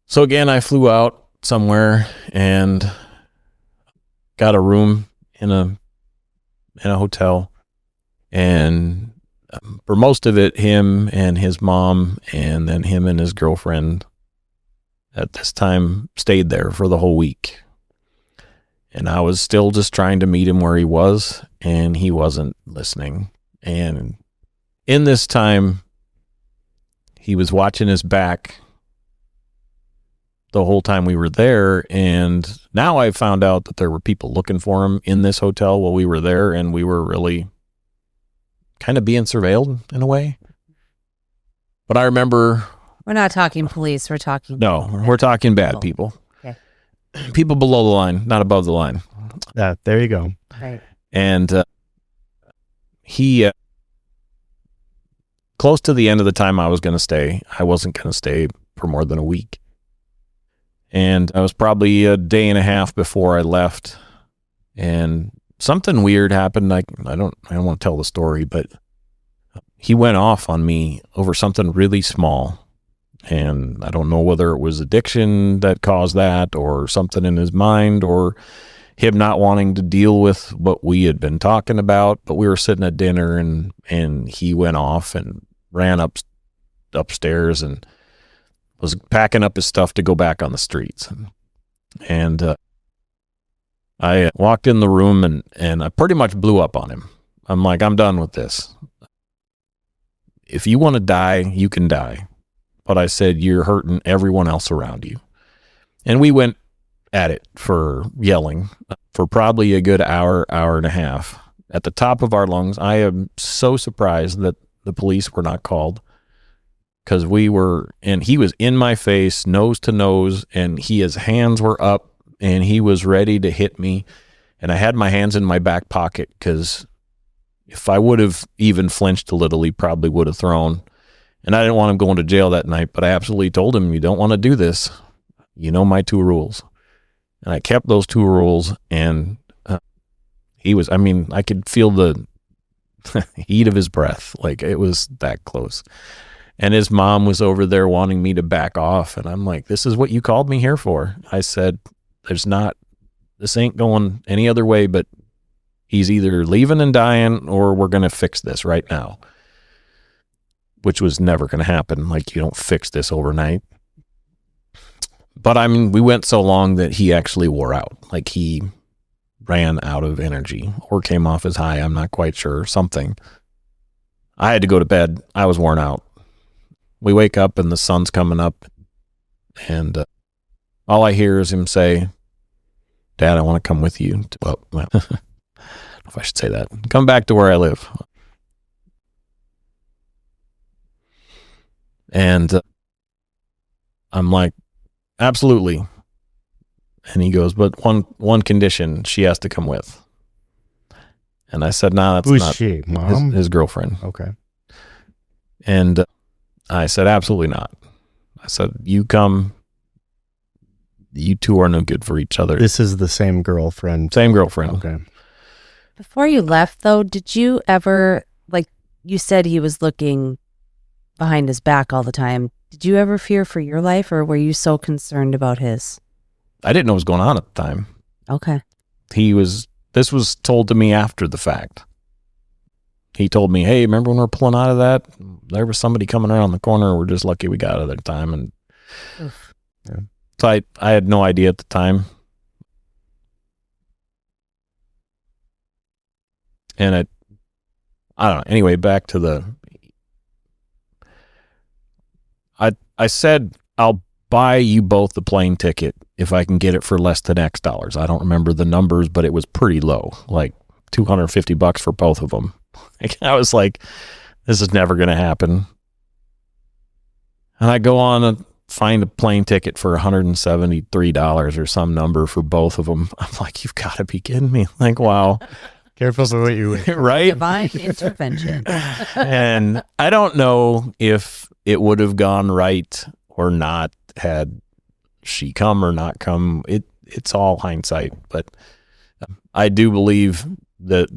So again, I flew out somewhere and got a room in a hotel. And for most of it, him and his mom, and then him and his girlfriend at this time stayed there for the whole week. And I was still just trying to meet him where he was, and he wasn't listening. And in this time, he was watching his back the whole time we were there. And now I found out that there were people looking for him in this hotel while we were there, and we were really kind of being surveilled in a way. But I remember... We're not talking police. We're talking... No, we're talking bad people. Okay. People below the line, not above the line. There you go. Right. And he... close to the end of the time I was going to stay, I wasn't going to stay for more than a week. And I was probably a day and a half before I left. And something weird happened. I don't want to tell the story, but he went off on me over something really small. And I don't know whether it was addiction that caused that, or something in his mind, or him not wanting to deal with what we had been talking about. But we were sitting at dinner, and he went off and ran upstairs and was packing up his stuff to go back on the streets. And I walked in the room, and I pretty much blew up on him. I'm like, I'm done with this. If you want to die, you can die. But I said, you're hurting everyone else around you. And we went at it for yelling for probably a good hour and a half at the top of our lungs. I am so surprised that the police were not called, because and he was in my face, nose to nose, and his hands were up, and he was ready to hit me. And I had my hands in my back pocket, because if I would have even flinched a little, he probably would have thrown. And I didn't want him going to jail that night, but I absolutely told him, you don't want to do this. You know my 2 rules. And I kept those 2 rules, and I could feel the heat of his breath. Like, it was that close. And his mom was over there wanting me to back off. And I'm like, this is what you called me here for. I said, this ain't going any other way, but he's either leaving and dying, or we're going to fix this right now. Which was never going to happen. Like, you don't fix this overnight. But we went so long that he actually wore out. Like, he ran out of energy or came off his high. I'm not quite sure. Something. I had to go to bed. I was worn out. We wake up and the sun's coming up, and all I hear is him say, Dad, I want to come with you. Well, I don't know if I should say that. Come back to where I live. And I'm like, absolutely. And he goes, but one condition, she has to come with. And I said, nah, that's Who's not she? Mom? his girlfriend. Okay. And I said, absolutely not. I said, you come, you two are no good for each other. This is the same girlfriend. Same girlfriend. Okay. Before you left, though, did you ever, like you said, he was looking behind his back all the time. Did you ever fear for your life, or were you so concerned about his? I didn't know what was going on at the time. Okay. This was told to me after the fact. He told me, hey, remember when we were pulling out of that? There was somebody coming around the corner. We're just lucky we got out of there in time. And yeah. So I had no idea at the time. And I don't know. Anyway, back to I said, I'll buy you both the plane ticket if I can get it for less than X dollars. I don't remember the numbers, but it was pretty low, like $250 for both of them. Like, I was like, this is never going to happen. And I go on and find a plane ticket for $173 or some number for both of them. I'm like, you've got to be kidding me. Like, wow. Careful with what you Right? Divine intervention. And I don't know if it would have gone right or not had she come or not come. It's all hindsight, but I do believe that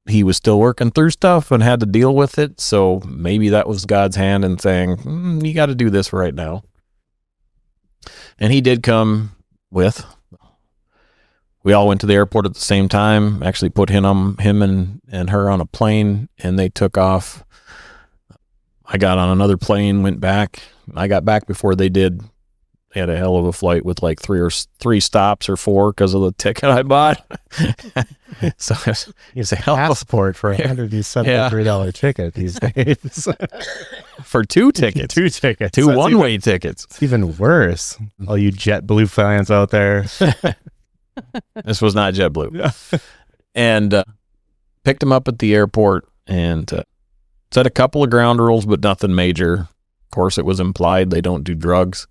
he was still working through stuff and had to deal with it. So maybe that was God's hand in saying, you got to do this right now. And he did come with. We all went to the airport at the same time, actually put him and her on a plane, and they took off. I got on another plane, went back. I got back before they did. They had a hell of a flight with like three stops or 4 because of the ticket I bought. So It's a passport for $173 ticket these days. For 2 tickets. 2 tickets. 2 one-way tickets. It's even worse. All you JetBlue fans out there. This was not JetBlue. And picked him up at the airport and set a couple of ground rules, but nothing major. Of course, it was implied they don't do drugs.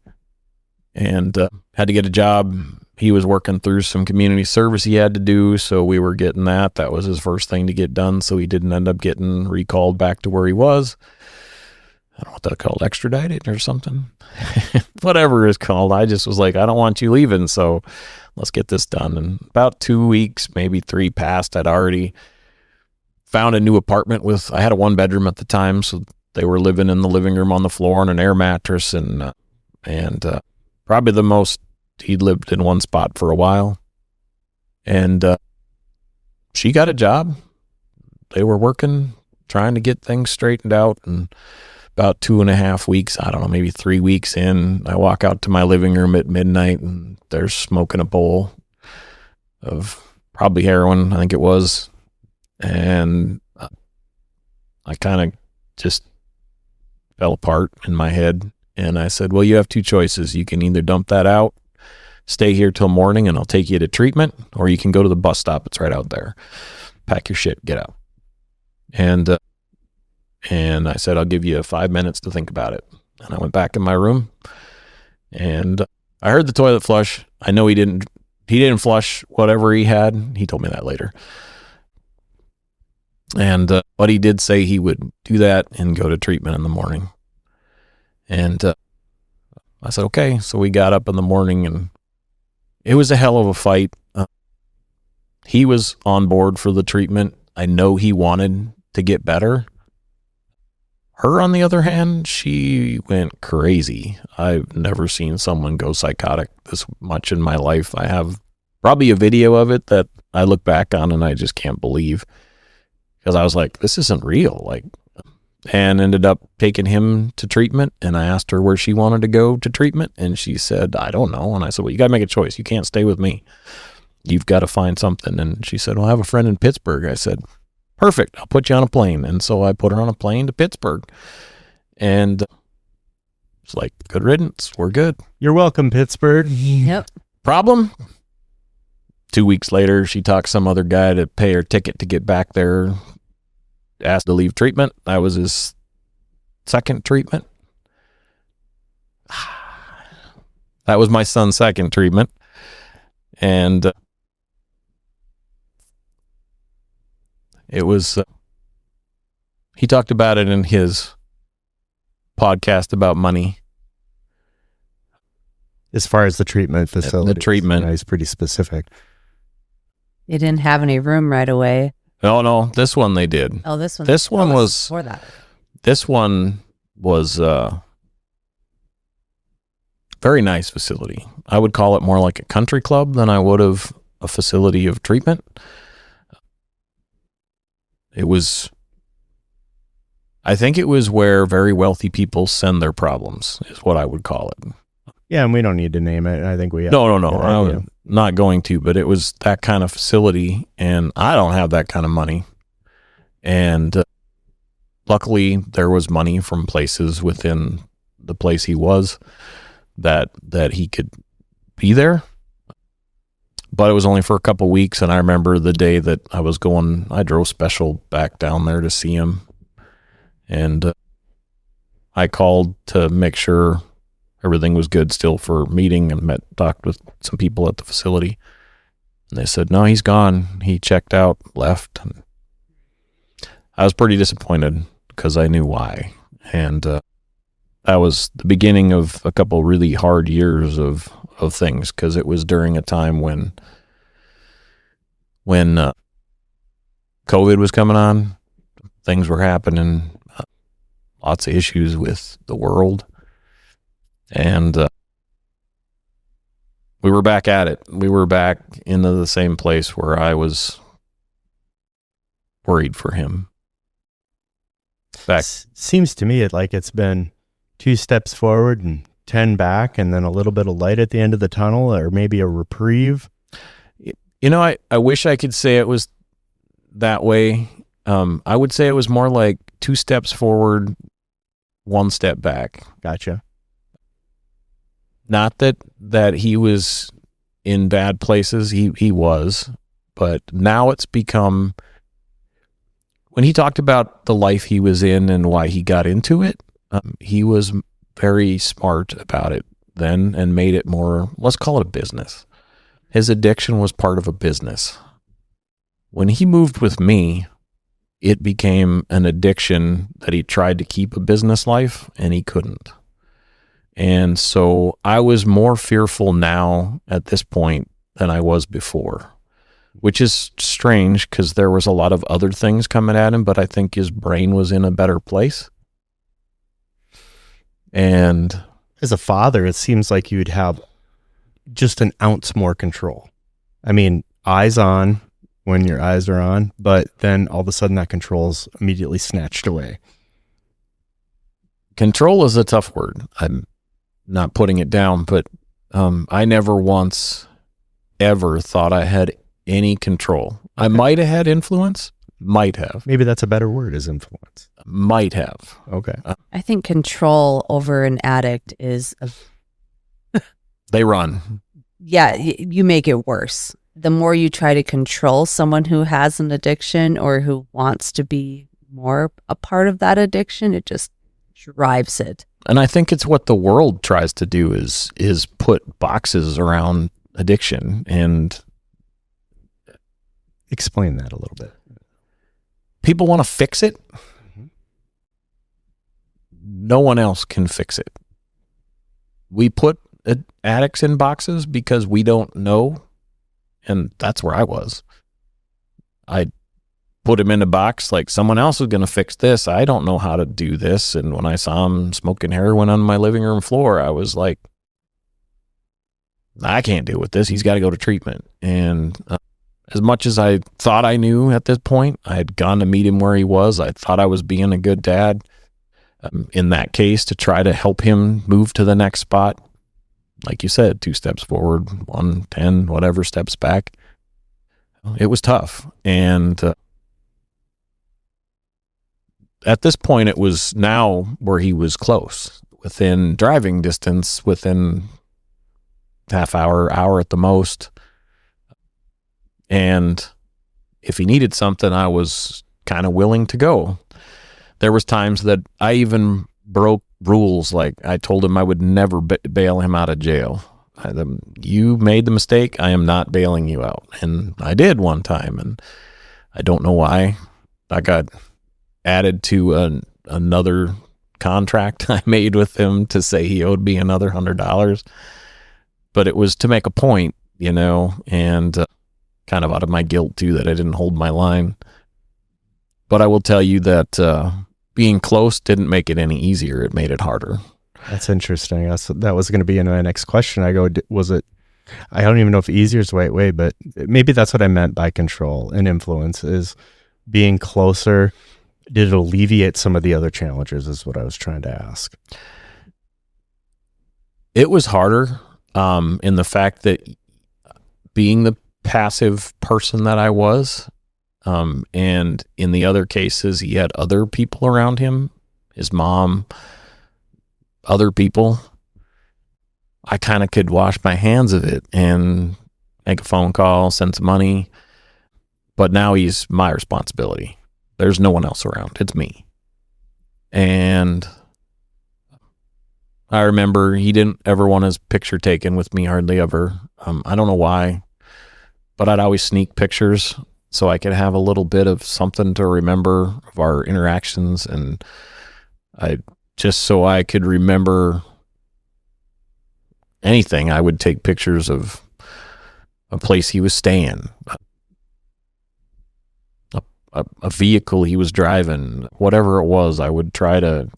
And had to get a job. He was working through some community service he had to do, so we were getting that. That was his first thing to get done, so he didn't end up getting recalled back to where he was. I don't know what that's called, extradited or something. Whatever it's called. I just was like, I don't want you leaving, so let's get this done. And about 2 weeks, maybe 3 passed. I'd already found a new apartment I had a 1-bedroom at the time, so they were living in the living room on the floor on an air mattress, and probably the most he'd lived in one spot for a while. And she got a job. They were working, trying to get things straightened out. And about 2.5 weeks, I don't know, maybe 3 weeks in, I walk out to my living room at midnight and they're smoking a bowl of probably heroin, I think it was. And I kind of just fell apart in my head. And I said, well, you have 2 choices. You can either dump that out, stay here till morning, and I'll take you to treatment, or you can go to the bus stop. It's right out there. Pack your shit, get out. And I said, I'll give you 5 minutes to think about it. And I went back in my room, and I heard the toilet flush. I know he didn't flush whatever he had. He told me that later. And but he did say he would do that and go to treatment in the morning. And I said, okay. So we got up in the morning, and it was a hell of a fight. He was on board for the treatment. I know he wanted to get better. Her, on the other hand, she went crazy. I've never seen someone go psychotic this much in my life. I have probably a video of it that I look back on and I just can't believe, because I was like, this isn't real. And ended up taking him to treatment, and I asked her where she wanted to go to treatment, and she said, I don't know. And I said, well, you got to make a choice. You can't stay with me. You've got to find something. And she said, well, I have a friend in Pittsburgh. I said, perfect. I'll put you on a plane. And so I put her on a plane to Pittsburgh, and it's like, good riddance. We're good. You're welcome, Pittsburgh. Yep. Problem? 2 weeks later, she talked some other guy to pay her ticket to get back there. Asked to leave treatment. That was his second treatment. That was my son's second treatment. And it was, he talked about it in his podcast about money. As far as the treatment facility. The treatment. He's pretty specific. They didn't have any room right away. No, this one they did. Oh, this one. This one was before that. This one was very nice facility. I would call it more like a country club than I would have a facility of treatment. I think it was where very wealthy people send their problems, is what I would call it. Yeah, and we don't need to name it. I think we have. No. I'm not going to, but it was that kind of facility, and I don't have that kind of money. And luckily, there was money from places within the place he was that he could be there. but it was only for a couple weeks. And I remember the day that I drove special back down there to see him. And I called to make sure everything was good still for a meeting, and talked with some people at the facility. And they said, no, he's gone. He checked out, left. And I was pretty disappointed because I knew why. And that was the beginning of a couple really hard years of things, because it was during a time when COVID was coming on, things were happening, lots of issues with the world. And we were back at it. We were back into the same place where I was worried for him. Seems to me it's been 2 steps forward and 10 back, and then a little bit of light at the end of the tunnel, or maybe a reprieve. I wish I could say it was that way. I would say it was more like 2 steps forward, 1 step back. Gotcha. Not that he was in bad places. He was, but now it's become, when he talked about the life he was in and why he got into it, he was very smart about it then and made it more, let's call it a business. His addiction was part of a business. When he moved with me, it became an addiction that he tried to keep a business life, and he couldn't. And so I was more fearful now at this point than I was before, which is strange because there was a lot of other things coming at him, but I think his brain was in a better place. And as a father, it seems like you'd have just an ounce more control. I mean, eyes on when your eyes are on, but then all of a sudden that control's immediately snatched away. Control is a tough word. I'm not putting it down, but I never once ever thought I had any control. Okay. I might have had influence. Might have. Maybe that's a better word, is influence. Might have. Okay. I think control over an addict is they run. Yeah, you make it worse. The more you try to control someone who has an addiction or who wants to be more a part of that addiction, it just drives it. And I think it's what the world tries to do is put boxes around addiction. And explain that a little bit. People want to fix it. No one else can fix it. We put addicts in boxes because we don't know. And that's where I was. I put him in a box like someone else is going to fix this. I don't know how to do this. And when I saw him smoking heroin on my living room floor, I was like, I can't deal with this. He's got to go to treatment. And as much as I thought I knew at this point, I had gone to meet him where he was. I thought I was being a good dad in that case to try to help him move to the next spot. Like you said, 2 steps forward, 1, 10, whatever steps back. It was tough. And at this point, it was now where he was close, within driving distance, within half hour at the most. And if he needed something, I was kind of willing to go. There was times that I even broke rules. Like I told him I would never bail him out of jail. You made the mistake. I am not bailing you out. And I did one time, and I don't know why. I got added to another contract I made with him to say he owed me another $100. But it was to make a point, and kind of out of my guilt too that I didn't hold my line. But I will tell you that being close didn't make it any easier. It made it harder. That's interesting. That was going to be in my next question. I don't even know if easier is the right way, but maybe that's what I meant by control and influence, is being closer. Did it alleviate some of the other challenges is what I was trying to ask. It was harder in the fact that being the passive person that I was, and in the other cases, he had other people around him, his mom, other people. I kind of could wash my hands of it and make a phone call, send some money. But now he's my responsibility. There's no one else around. It's me. And I remember he didn't ever want his picture taken with me, hardly ever. I don't know why, but I'd always sneak pictures so I could have a little bit of something to remember of our interactions, and just so I could remember anything, I would take pictures of a place he was staying, a vehicle he was driving, whatever it was. I would try to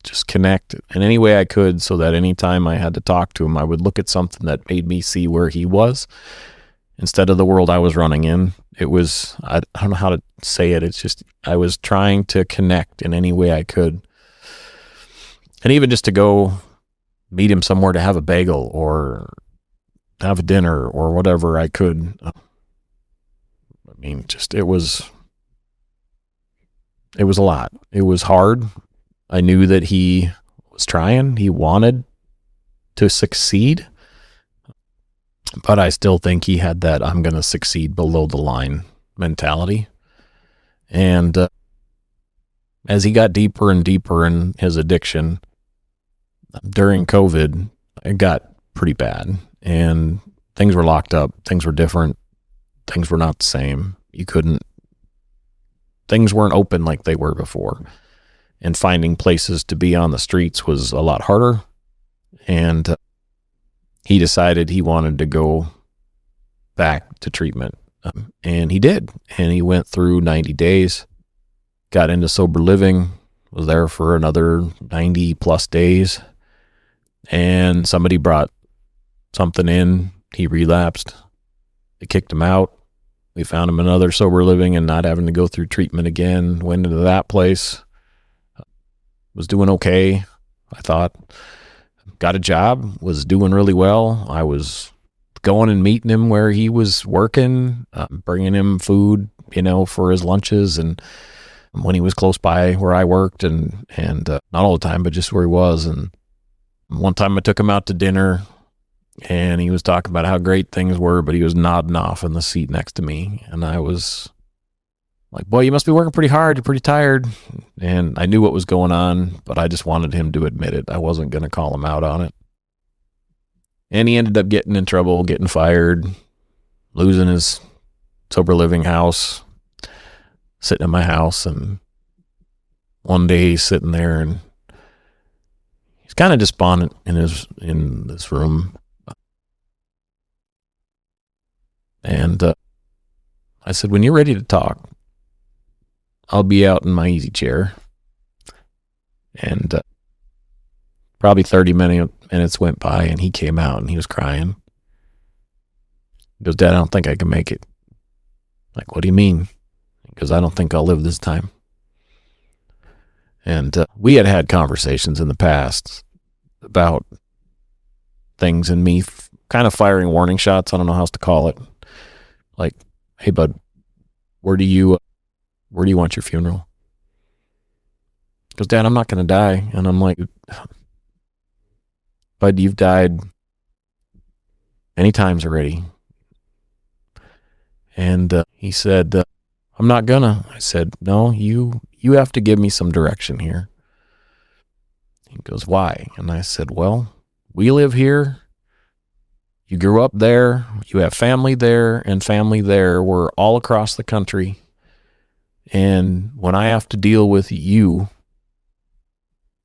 just connect in any way I could, so that anytime I had to talk to him, I would look at something that made me see where he was instead of the world I was running in. It was, I don't know how to say it. It's just, I was trying to connect in any way I could. And even just to go meet him somewhere to have a bagel or have a dinner or whatever I could. I mean, just, it was a lot. It was hard. I knew that he was trying. He wanted to succeed. But I still think he had that I'm going to succeed below the line mentality. And as he got deeper and deeper in his addiction, during COVID, it got pretty bad. And things were locked up. Things were different. Things were not the same. Things weren't open like they were before. And finding places to be on the streets was a lot harder. And he decided he wanted to go back to treatment. And he did. And he went through 90 days, got into sober living, was there for another 90 plus days. And somebody brought something in. He relapsed. They kicked him out. We found him another sober living and not having to go through treatment again. Went into that place. Was doing okay, I thought. Got a job, was doing really well. I was going and meeting him where he was working, bringing him food, for his lunches, and when he was close by where I worked, and not all the time, but just where he was. And one time I took him out to dinner, and he was talking about how great things were, but he was nodding off in the seat next to me, and I was like, boy, you must be working pretty hard. You're pretty tired. And I knew what was going on, but I just wanted him to admit it. I wasn't going to call him out on it. And he ended up getting in trouble, getting fired, losing his sober living house, sitting in my house. And one day he's sitting there and he's kind of despondent in this room. And I said, when you're ready to talk, I'll be out in my easy chair. And probably 30 minutes went by, and he came out and he was crying. He goes, Dad, I don't think I can make it. I'm like, what do you mean? He goes, I don't think I'll live this time. And we had conversations in the past about things, and me kind of firing warning shots. I don't know how else to call it. Like, hey, bud, where do you want your funeral? He goes, Dad, I'm not going to die. And I'm like, bud, you've died many times already. And he said, I'm not gonna. I said, no, you have to give me some direction here. He goes, why? And I said, well, we live here. You grew up there. You have family there and family there. We're all across the country. And when I have to deal with you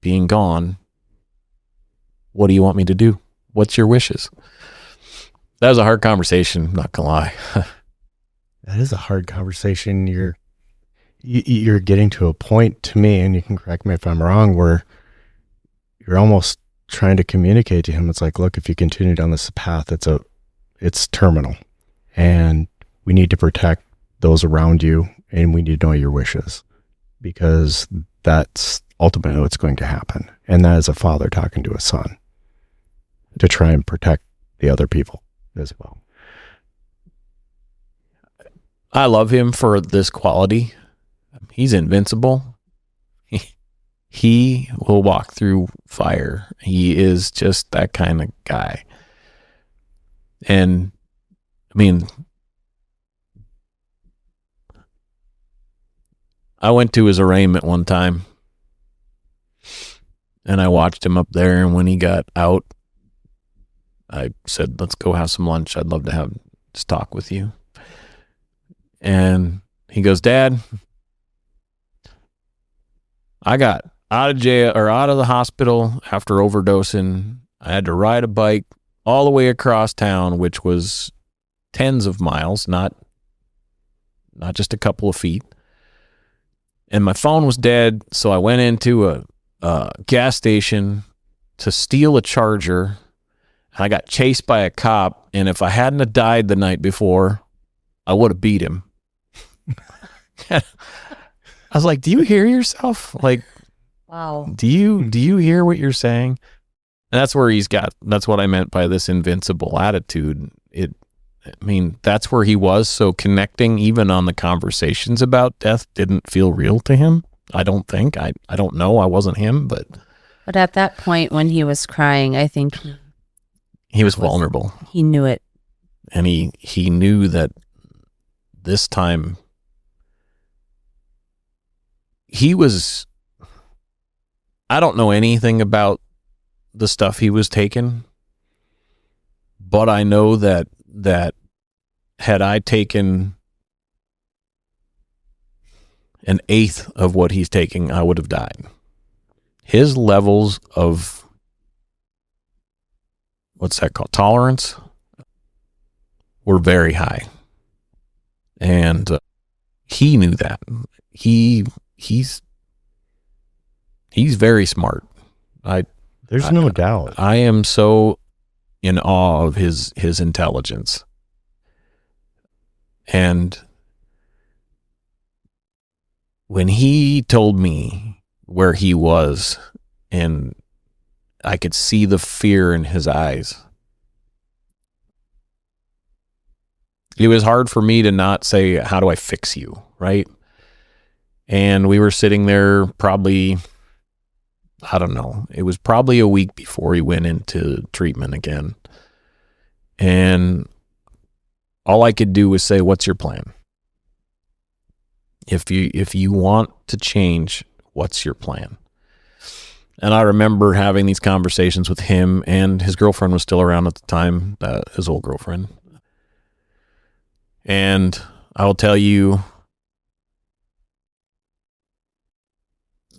being gone, what do you want me to do? What's your wishes? That was a hard conversation, not gonna lie. That is a hard conversation. You're getting to a point, to me, and you can correct me if I'm wrong, where you're almost trying to communicate to him. It's like, look, if you continue down this path, it's terminal, and we need to protect those around you, and we need to know your wishes, because that's ultimately what's going to happen. And that is a father talking to a son to try and protect the other people as well. I love him for this quality. He's invincible. He will walk through fire. He is just that kind of guy. And I mean, I went to his arraignment one time, and I watched him up there, and when he got out, I said, let's go have some lunch. I'd love to have this talk with you. And he goes, Dad, I got out of jail or out of the hospital after overdosing. I had to ride a bike all the way across town, which was tens of miles, not just a couple of feet. And my phone was dead, so I went into a gas station to steal a charger. I got chased by a cop, and if I hadn't have died the night before, I would have beat him. I was like, do you hear yourself? Like, Wow. do you hear what you're saying? And that's where that's what I meant by this invincible attitude. That's where he was. So connecting even on the conversations about death didn't feel real to him. I don't think. I don't know. I wasn't him, but at that point when he was crying, I think he was vulnerable. He knew it. And he knew that this time I don't know anything about the stuff he was taking, but I know that had I taken an eighth of what he's taking, I would have died. His levels of, what's that called, tolerance, were very high. And he knew that. He's very smart. There's no doubt. I am so in awe of his intelligence. And when he told me where he was, and I could see the fear in his eyes, it was hard for me to not say, how do I fix you, right? And we were sitting there probably, I don't know, it was probably a week before he went into treatment again. And all I could do was say, what's your plan? If you want to change, what's your plan? And I remember having these conversations with him, and his girlfriend was still around at the time, his old girlfriend. And I will tell you,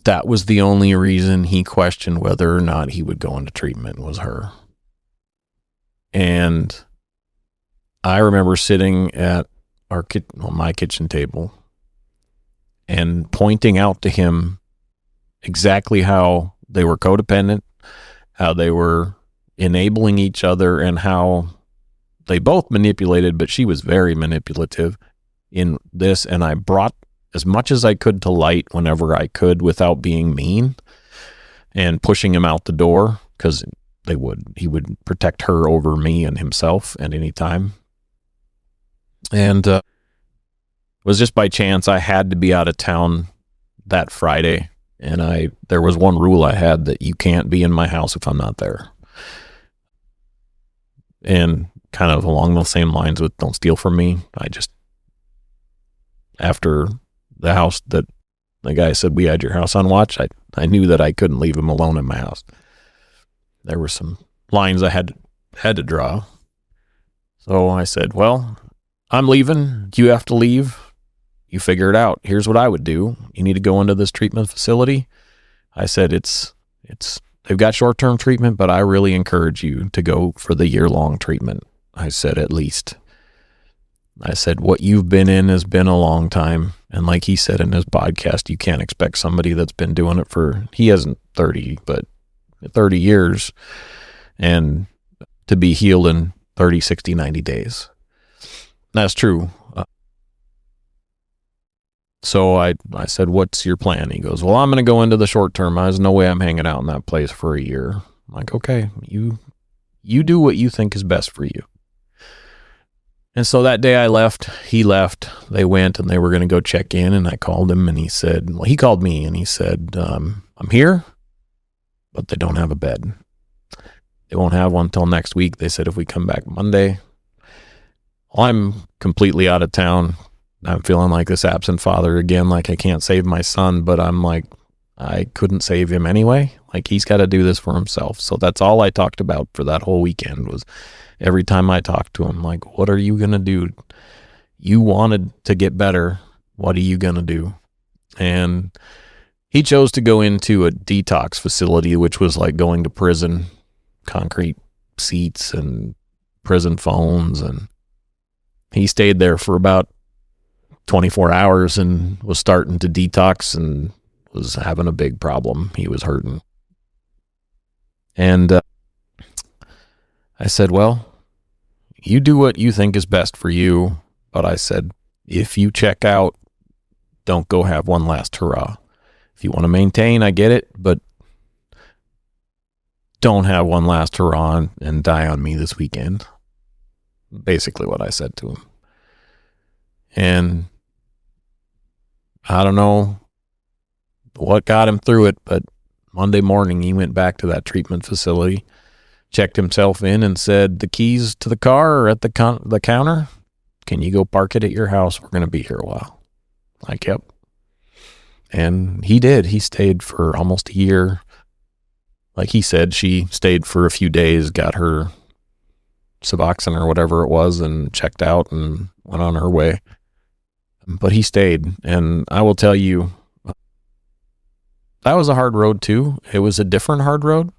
that was the only reason he questioned whether or not he would go into treatment, was her. And I remember sitting at my kitchen table and pointing out to him exactly how they were codependent, how they were enabling each other, and how they both manipulated, but she was very manipulative in this. And I brought as much as I could to light whenever I could without being mean and pushing him out the door, because he would protect her over me and himself at any time. And it was just by chance I had to be out of town that Friday, and there was one rule I had, that you can't be in my house if I'm not there. And kind of along those same lines with don't steal from me, after the house that the guy said, we had your house on watch, I knew that I couldn't leave him alone in my house. There were some lines I had to draw. So I said, well, I'm leaving. You have to leave. You figure it out. Here's what I would do. You need to go into this treatment facility. I said, they've got short-term treatment, but I really encourage you to go for the year-long treatment. I said, at least. I said, what you've been in has been a long time. And like he said in his podcast, you can't expect somebody that's been doing it he hasn't 30, but 30 years, and to be healed in 30, 60, 90 days. That's true. So I said, what's your plan? He goes, well, I'm going to go into the short term. There's no way I'm hanging out in that place for a year. I'm like, okay, you do what you think is best for you. And so that day I left, he left, they went, and they were going to go check in, and I called him, and he called me, and he said, I'm here, but they don't have a bed. They won't have one till next week. They said if we come back Monday, Well, I'm completely out of town. I'm feeling like this absent father again, like I can't save my son, but I'm like, I couldn't save him anyway. Like, he's got to do this for himself. So that's all I talked about for that whole weekend, was every time I talked to him, like, what are you going to do? You wanted to get better. What are you going to do? And he chose to go into a detox facility, which was like going to prison, concrete seats and prison phones. And he stayed there for about 24 hours and was starting to detox and was having a big problem. He was hurting. And I said, well, you do what you think is best for you. But I said, if you check out, don't go have one last hurrah. If you want to maintain, I get it, but don't have one last hurrah and die on me this weekend. Basically what I said to him. And I don't know what got him through it, but Monday morning he went back to that treatment facility, checked himself in and said, the keys to the car are at the counter. Can you go park it at your house? We're going to be here a while. Like, yep. And he did. He stayed for almost a year. Like he said, she stayed for a few days, got her Suboxone or whatever it was, and checked out and went on her way. But he stayed. And I will tell you, that was a hard road too. It was a different hard road.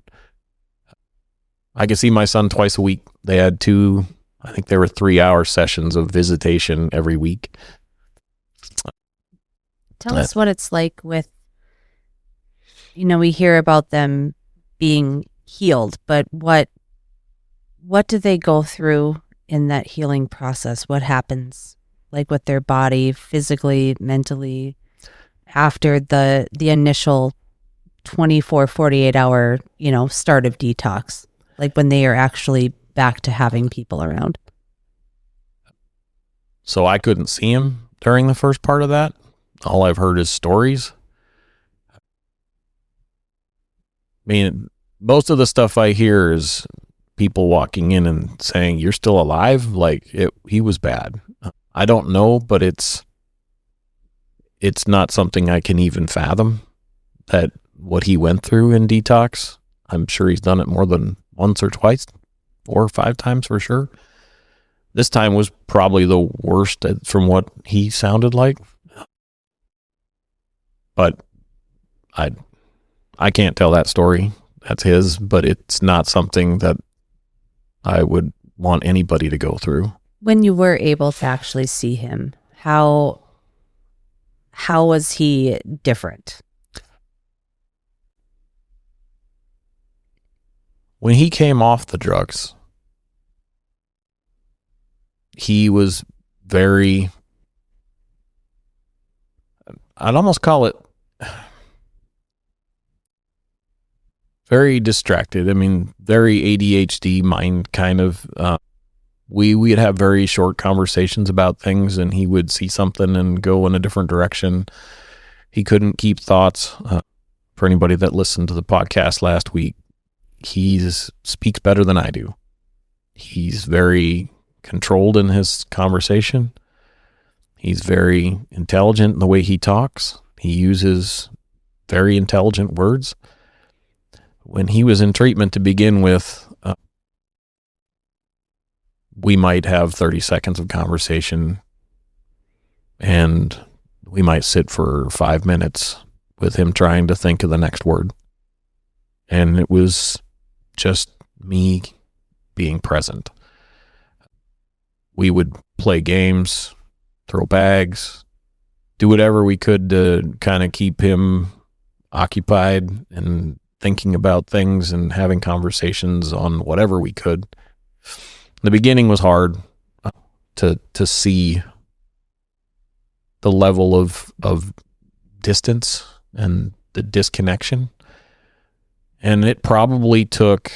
I could see my son twice a week. They had I think there were 3-hour sessions of visitation every week. Tell us what it's like with, we hear about them being healed, but what do they go through in that healing process? What happens, like, with their body, physically, mentally, after the initial 24, 48 hour, start of detox, like when they are actually back to having people around? So I couldn't see him during the first part of that. All I've heard is stories. I mean, most of the stuff I hear is people walking in and saying, you're still alive? Like, he was bad. I don't know, but it's not something I can even fathom, that what he went through in detox. I'm sure he's done it more than once or twice, 4 or 5 times for sure. This time was probably the worst from what he sounded like. But I can't tell that story. That's his, but it's not something that I would want anybody to go through. When you were able to actually see him, how was he different? When he came off the drugs, he was very, I'd almost call it very distracted. I mean, very ADHD mind kind of. We'd have very short conversations about things, and he would see something and go in a different direction. He couldn't keep thoughts. For anybody that listened to the podcast last week, he speaks better than I do. He's very controlled in his conversation. He's very intelligent in the way he talks. He uses very intelligent words. When he was in treatment to begin with, we might have 30 seconds of conversation, and we might sit for 5 minutes with him trying to think of the next word. And it was just me being present. We would play games, throw bags, do whatever we could to kind of keep him occupied and thinking about things and having conversations on whatever we could. The beginning was hard to see the level of distance and the disconnection. And it probably took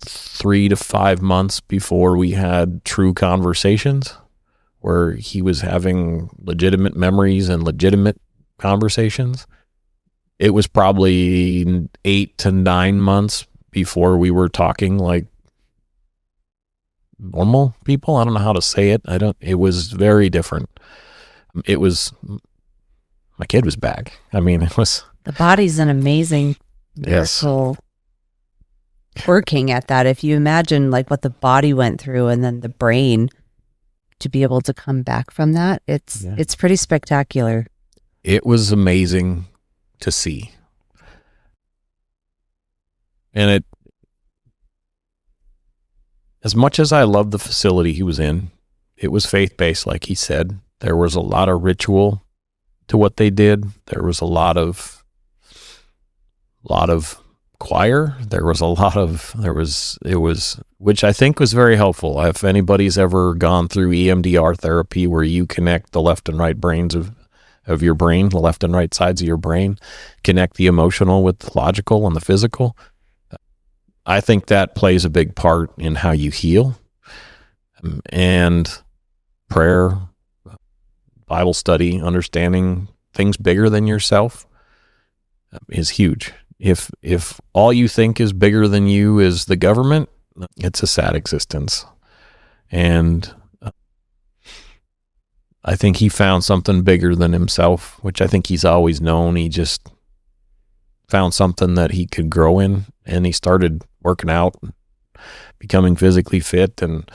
3 to 5 months before we had true conversations where he was having legitimate memories and legitimate conversations. It was probably 8 to 9 months before we were talking like normal people. I don't know how to say it. It was very different. It was, my kid was back. I mean, it was. The body's an amazing Yes. miracle working at that. If you imagine like what the body went through and then the brain to be able to come back from that, it's pretty spectacular. It was amazing to see. And as much as I loved the facility he was in, it was faith-based, like he said. There was a lot of ritual to what they did. There was a lot of choir. It was, which I think was very helpful. If anybody's ever gone through EMDR therapy, where you connect the left and right brains of your brain, the left and right sides of your brain, connect the emotional with the logical and the physical, I think that plays a big part in how you heal. And prayer, Bible study, understanding things bigger than yourself is huge. If all you think is bigger than you is the government, it's a sad existence. And I think he found something bigger than himself, which I think he's always known. He just found something that he could grow in, and he started working out, becoming physically fit. And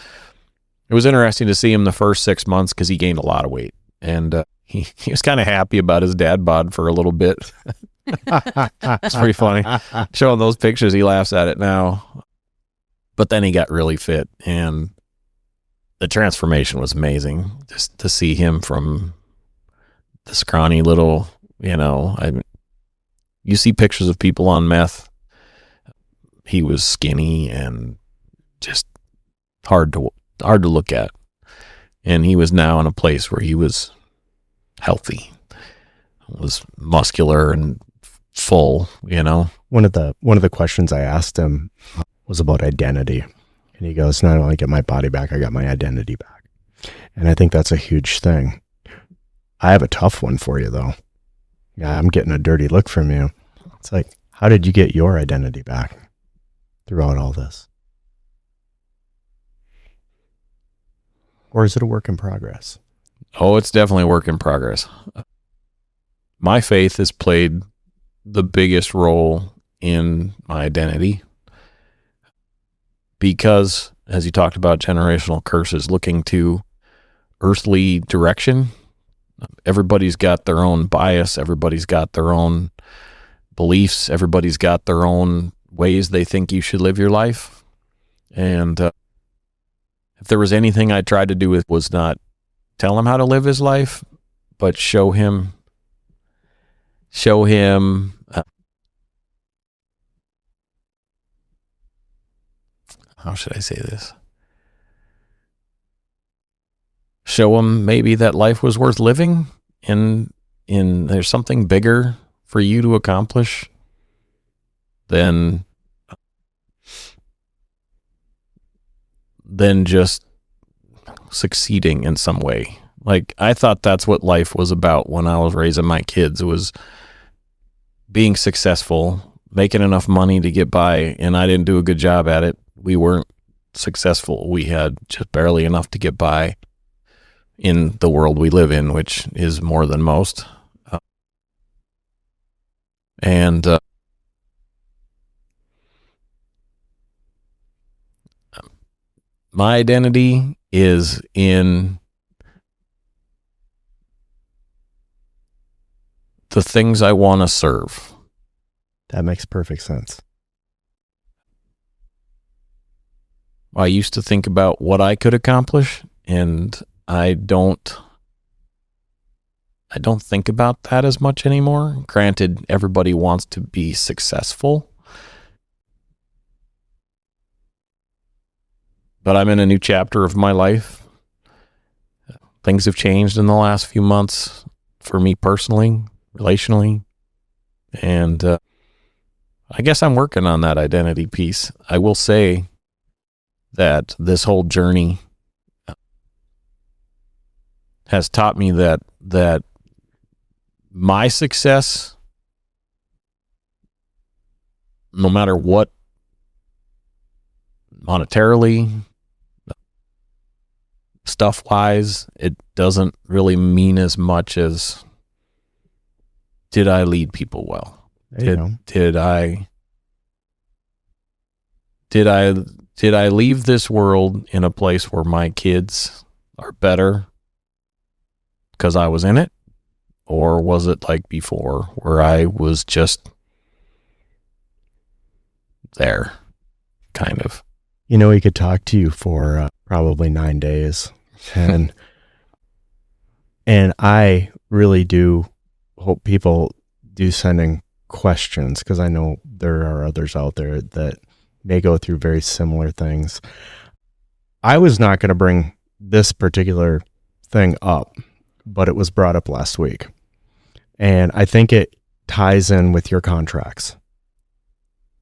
it was interesting to see him the first 6 months because he gained a lot of weight, and he was kind of happy about his dad bod for a little bit. It's pretty funny. Showing those pictures, he laughs at it now. But then he got really fit, and the transformation was amazing. Just to see him from the scrawny little, you see pictures of people on meth. He was skinny and just hard to look at. And he was now in a place where he was healthy, was muscular and full, One of the questions I asked him was about identity. And he goes, not only get my body back, I got my identity back. And I think that's a huge thing. I have a tough one for you, though. Yeah, I'm getting a dirty look from you. It's like, how did you get your identity back throughout all this? Or is it a work in progress? Oh, it's definitely a work in progress. My faith has played the biggest role in my identity because, as you talked about, generational curses, looking to earthly direction. Everybody's got their own bias. Everybody's got their own beliefs. Everybody's got their own ways they think you should live your life. And if there was anything I tried to do, it was not tell him how to live his life, but show him how should I say this? Show him maybe that life was worth living, and there's something bigger for you to accomplish than just succeeding in some way. Like, I thought that's what life was about when I was raising my kids. It was being successful, making enough money to get by, and I didn't do a good job at it. We weren't successful. We had just barely enough to get by in the world we live in, which is more than most. And my identity is in the things I want to serve. That makes perfect sense. I used to think about what I could accomplish, and I don't think about that as much anymore. Granted, everybody wants to be successful, but I'm in a new chapter of my life. Things have changed in the last few months for me personally, relationally, and I guess I'm working on that identity piece. I will say that this whole journey has taught me that my success, no matter what, monetarily, stuff wise, it doesn't really mean as much as, did I lead people well? There you go. Did I leave this world in a place where my kids are better because I was in it? Or was it like before, where I was just there, kind of? You know, he could talk to you for probably 9 days. And I really do hope people do send in questions, because I know there are others out there that may go through very similar things. I was not going to bring this particular thing up, but it was brought up last week. And I think it ties in with your contracts.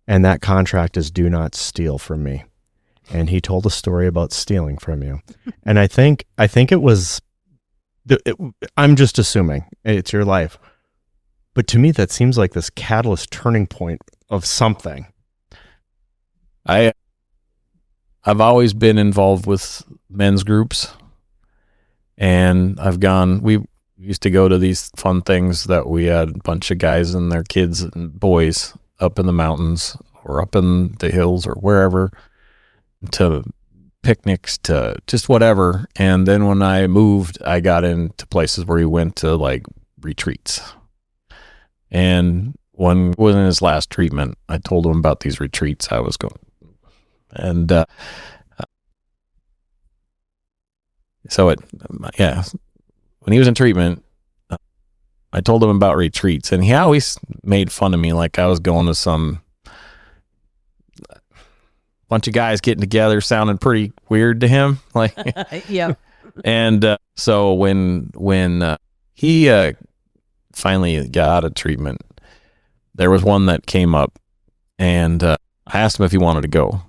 And that contract is do not steal from me. And he told a story about stealing from you. And I think it was, I'm just assuming it's your life. But to me, that seems like this catalyst turning point of something. I've always been involved with men's groups, and we used to go to these fun things that we had a bunch of guys and their kids and boys up in the mountains or up in the hills or wherever, to picnics, to just whatever. And then when I moved, I got into places where he went to like retreats. And when he was in his last treatment, I told him about these retreats I was going. And when he was in treatment, I told him about retreats, and he always made fun of me like I was going to some bunch of guys getting together, sounding pretty weird to him. Like, yeah. And so when he finally got out of treatment, there was one that came up, and I asked him if he wanted to go.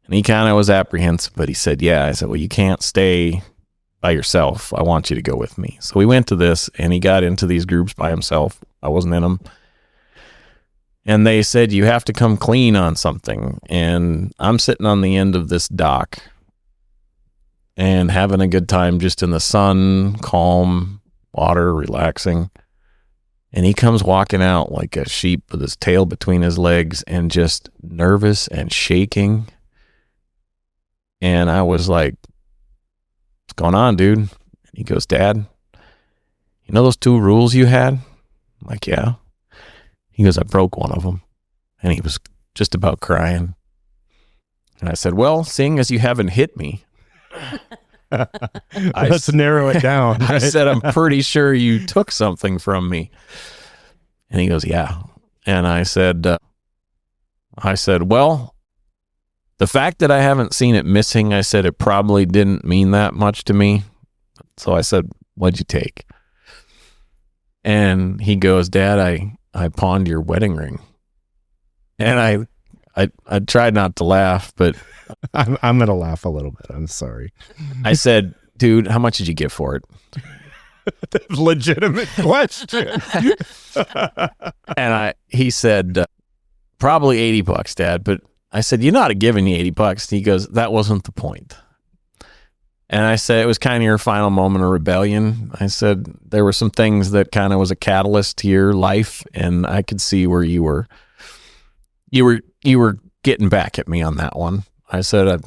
And he kind of was apprehensive, but he said, yeah. I said, well, you can't stay by yourself. I want you to go with me. So we went to this, and he got into these groups by himself. I wasn't in them. And they said, you have to come clean on something. And I'm sitting on the end of this dock and having a good time just in the sun, calm, water, relaxing. And he comes walking out like a sheep with his tail between his legs and just nervous and shaking. And I was like, what's going on, dude? And he goes, Dad, you know those 2 rules you had? I'm like, yeah. He goes, I broke one of them. And he was just about crying. And I said, well, seeing as you haven't hit me, let's narrow it down. I said, I'm pretty sure you took something from me. And he goes, yeah. And I said, well, the fact that I haven't seen it missing, I said, it probably didn't mean that much to me. So I said, what'd you take? And he goes, Dad, I pawned your wedding ring. And I tried not to laugh, but I'm going to laugh a little bit. I'm sorry. I said, dude, how much did you get for it? Legitimate question. And he said, probably $80, Dad. But I said, you're not giving me $80. He goes, that wasn't the point. And I said, it was kind of your final moment of rebellion. I said, there were some things that kind of was a catalyst to your life. And I could see where you were getting back at me on that one. I said,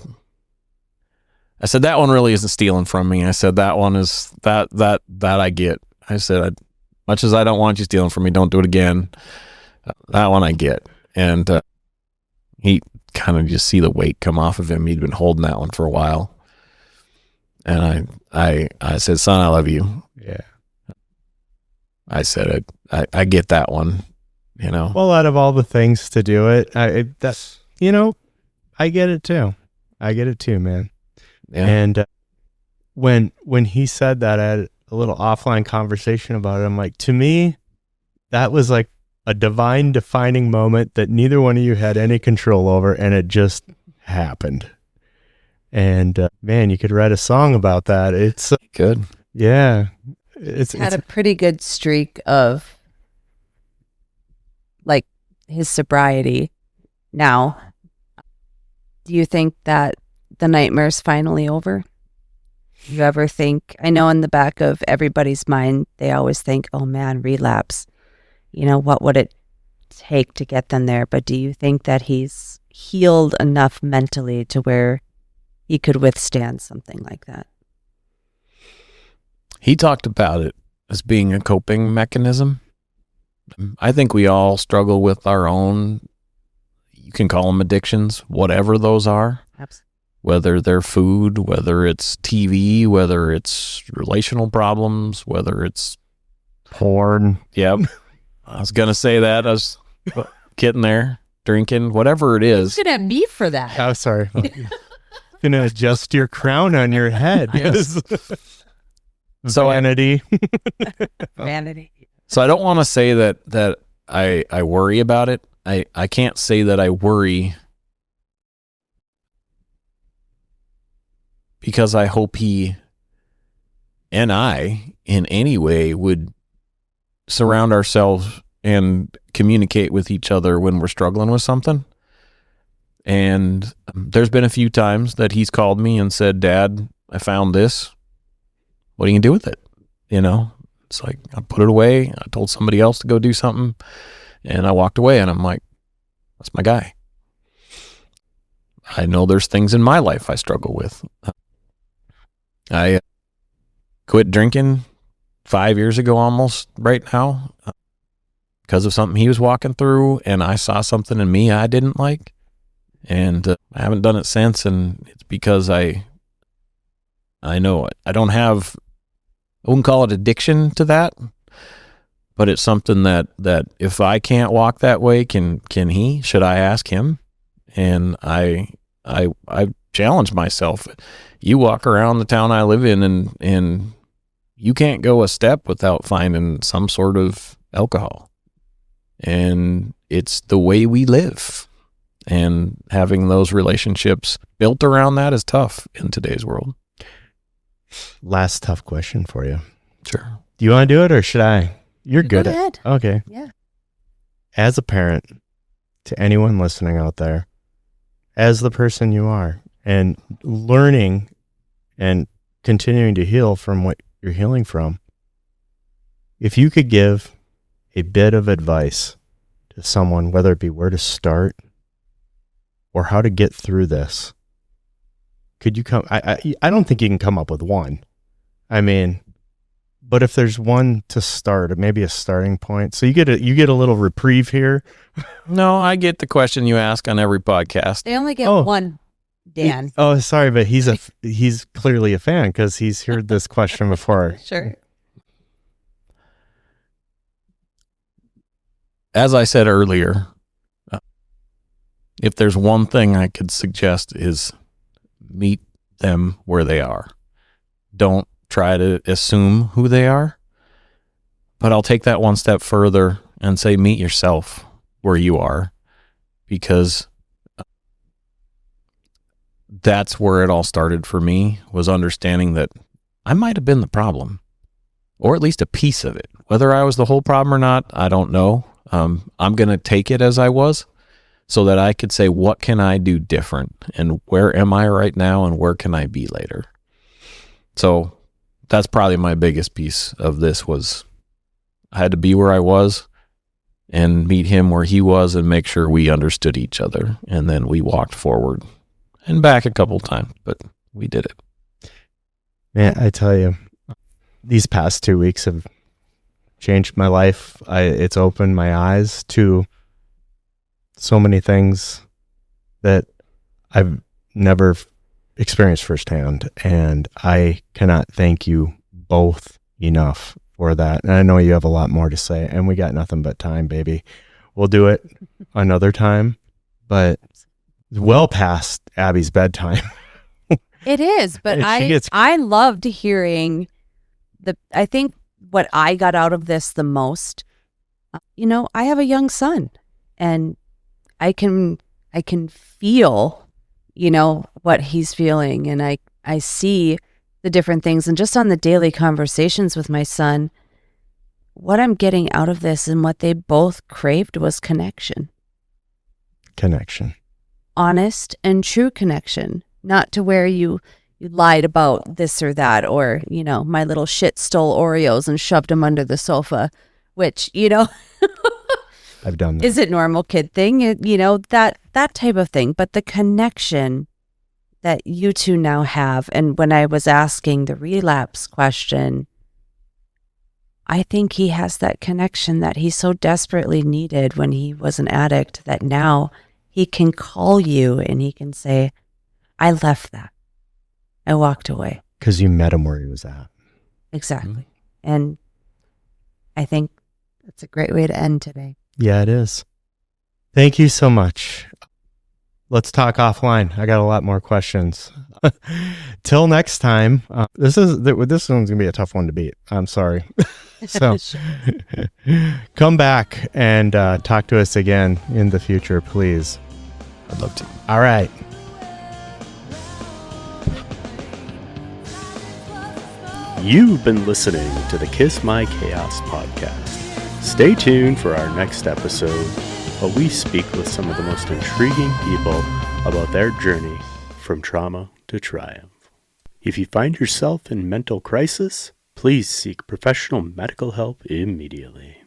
that one really isn't stealing from me. I said, that one is that I get. I said, much as I don't want you stealing from me, don't do it again. That one I get. And he kind of just see the weight come off of him. He'd been holding that one for a while. And I said, son, I love you. Yeah. I said, I get that one, you know. Well, out of all the things to do it, I get it too. I get it too, man. Yeah. And when he said that, I had a little offline conversation about it. I'm like, to me, that was like a divine defining moment that neither one of you had any control over, and it just happened. And man, you could write a song about that. It's good. Yeah. It's had a pretty good streak of like his sobriety. Now, do you think that the nightmare's finally over? You ever think, I know in the back of everybody's mind, they always think, oh man, relapse. What would it take to get them there? But do you think that he's healed enough mentally to where he could withstand something like that? He talked about it as being a coping mechanism. I think we all struggle with our own, you can call them addictions, whatever those are. Absolutely. Whether they're food, whether it's TV, whether it's relational problems, whether it's Porn. Yep. I was going to say that. I was getting there, drinking, whatever it is. You could have beef for that. Oh, sorry. Gonna adjust your crown on your head. Yes. So vanity. Vanity. So I don't want to say that I worry about it. I can't say that I worry because I hope he and I in any way would surround ourselves and communicate with each other when we're struggling with something. And there's been a few times that he's called me and said, Dad, I found this. What are you going to do with it? It's like, I put it away. I told somebody else to go do something and I walked away, and I'm like, that's my guy. I know there's things in my life I struggle with. I quit drinking 5 years ago almost right now because of something he was walking through, and I saw something in me I didn't like, and I haven't done it since. And it's because I know it. I don't have, I wouldn't call it addiction to that, but it's something that if I can't walk that way, can he? Should I ask him? And I challenge myself. You walk around the town I live in, and you can't go a step without finding some sort of alcohol. And it's the way we live. And having those relationships built around that is tough in today's world. Last tough question for you. Sure. Do you want to do it or should I? You're good Go at ahead. Okay. Yeah. As a parent, to anyone listening out there, as the person you are, and learning and continuing to heal from what you're healing from, if you could give a bit of advice to someone, whether it be where to start or how to get through this, could you come? I don't think you can come up with one. I mean, but if there's one to start, maybe a starting point, so you get a little reprieve here. No, I get the question you ask on every podcast. They only get Oh. one, Dan. Oh, sorry, but he's clearly a fan because he's heard this question before. Sure. As I said earlier, if there's one thing I could suggest is meet them where they are. Don't try to assume who they are, but I'll take that one step further and say meet yourself where you are, because that's where it all started for me, was understanding that I might have been the problem, or at least a piece of it. Whether I was the whole problem or not, I don't know. I'm going to take it as I was, so that I could say, what can I do different? And where am I right now? And where can I be later? So that's probably my biggest piece of this, was I had to be where I was and meet him where he was and make sure we understood each other. And then we walked forward and back a couple times, but we did it. Man, I tell you, these past 2 weeks have changed my life. It's opened my eyes to so many things that I've never experienced firsthand, and I cannot thank you both enough for that. And I know you have a lot more to say, and we got nothing but time, baby. We'll do it another time, but well past Abby's bedtime. It is, but I loved hearing I think what I got out of this the most, I have a young son, and I can feel, what he's feeling, and I see the different things, and just on the daily conversations with my son, what I'm getting out of this and what they both craved was connection. Connection. Honest and true connection, not to where you lied about this or that, or, my little shit stole Oreos and shoved them under the sofa, which, I've done that. is it normal kid thing, that type of thing. But the connection that you two now have, and when I was asking the relapse question, I think he has that connection that he so desperately needed when he was an addict, that now he can call you and he can say, I left that. I walked away. Because you met him where he was at. Exactly. Mm-hmm. And I think that's a great way to end today. Yeah, it is. Thank you so much. Let's talk offline. I got a lot more questions. Till next time. This one's gonna be a tough one to beat. I'm sorry. So come back and talk to us again in the future, please. I'd love to. All right. You've been listening to the Kiss My Chaos podcast. Stay tuned for our next episode, where we speak with some of the most intriguing people about their journey from trauma to triumph. If you find yourself in mental crisis, please seek professional medical help immediately.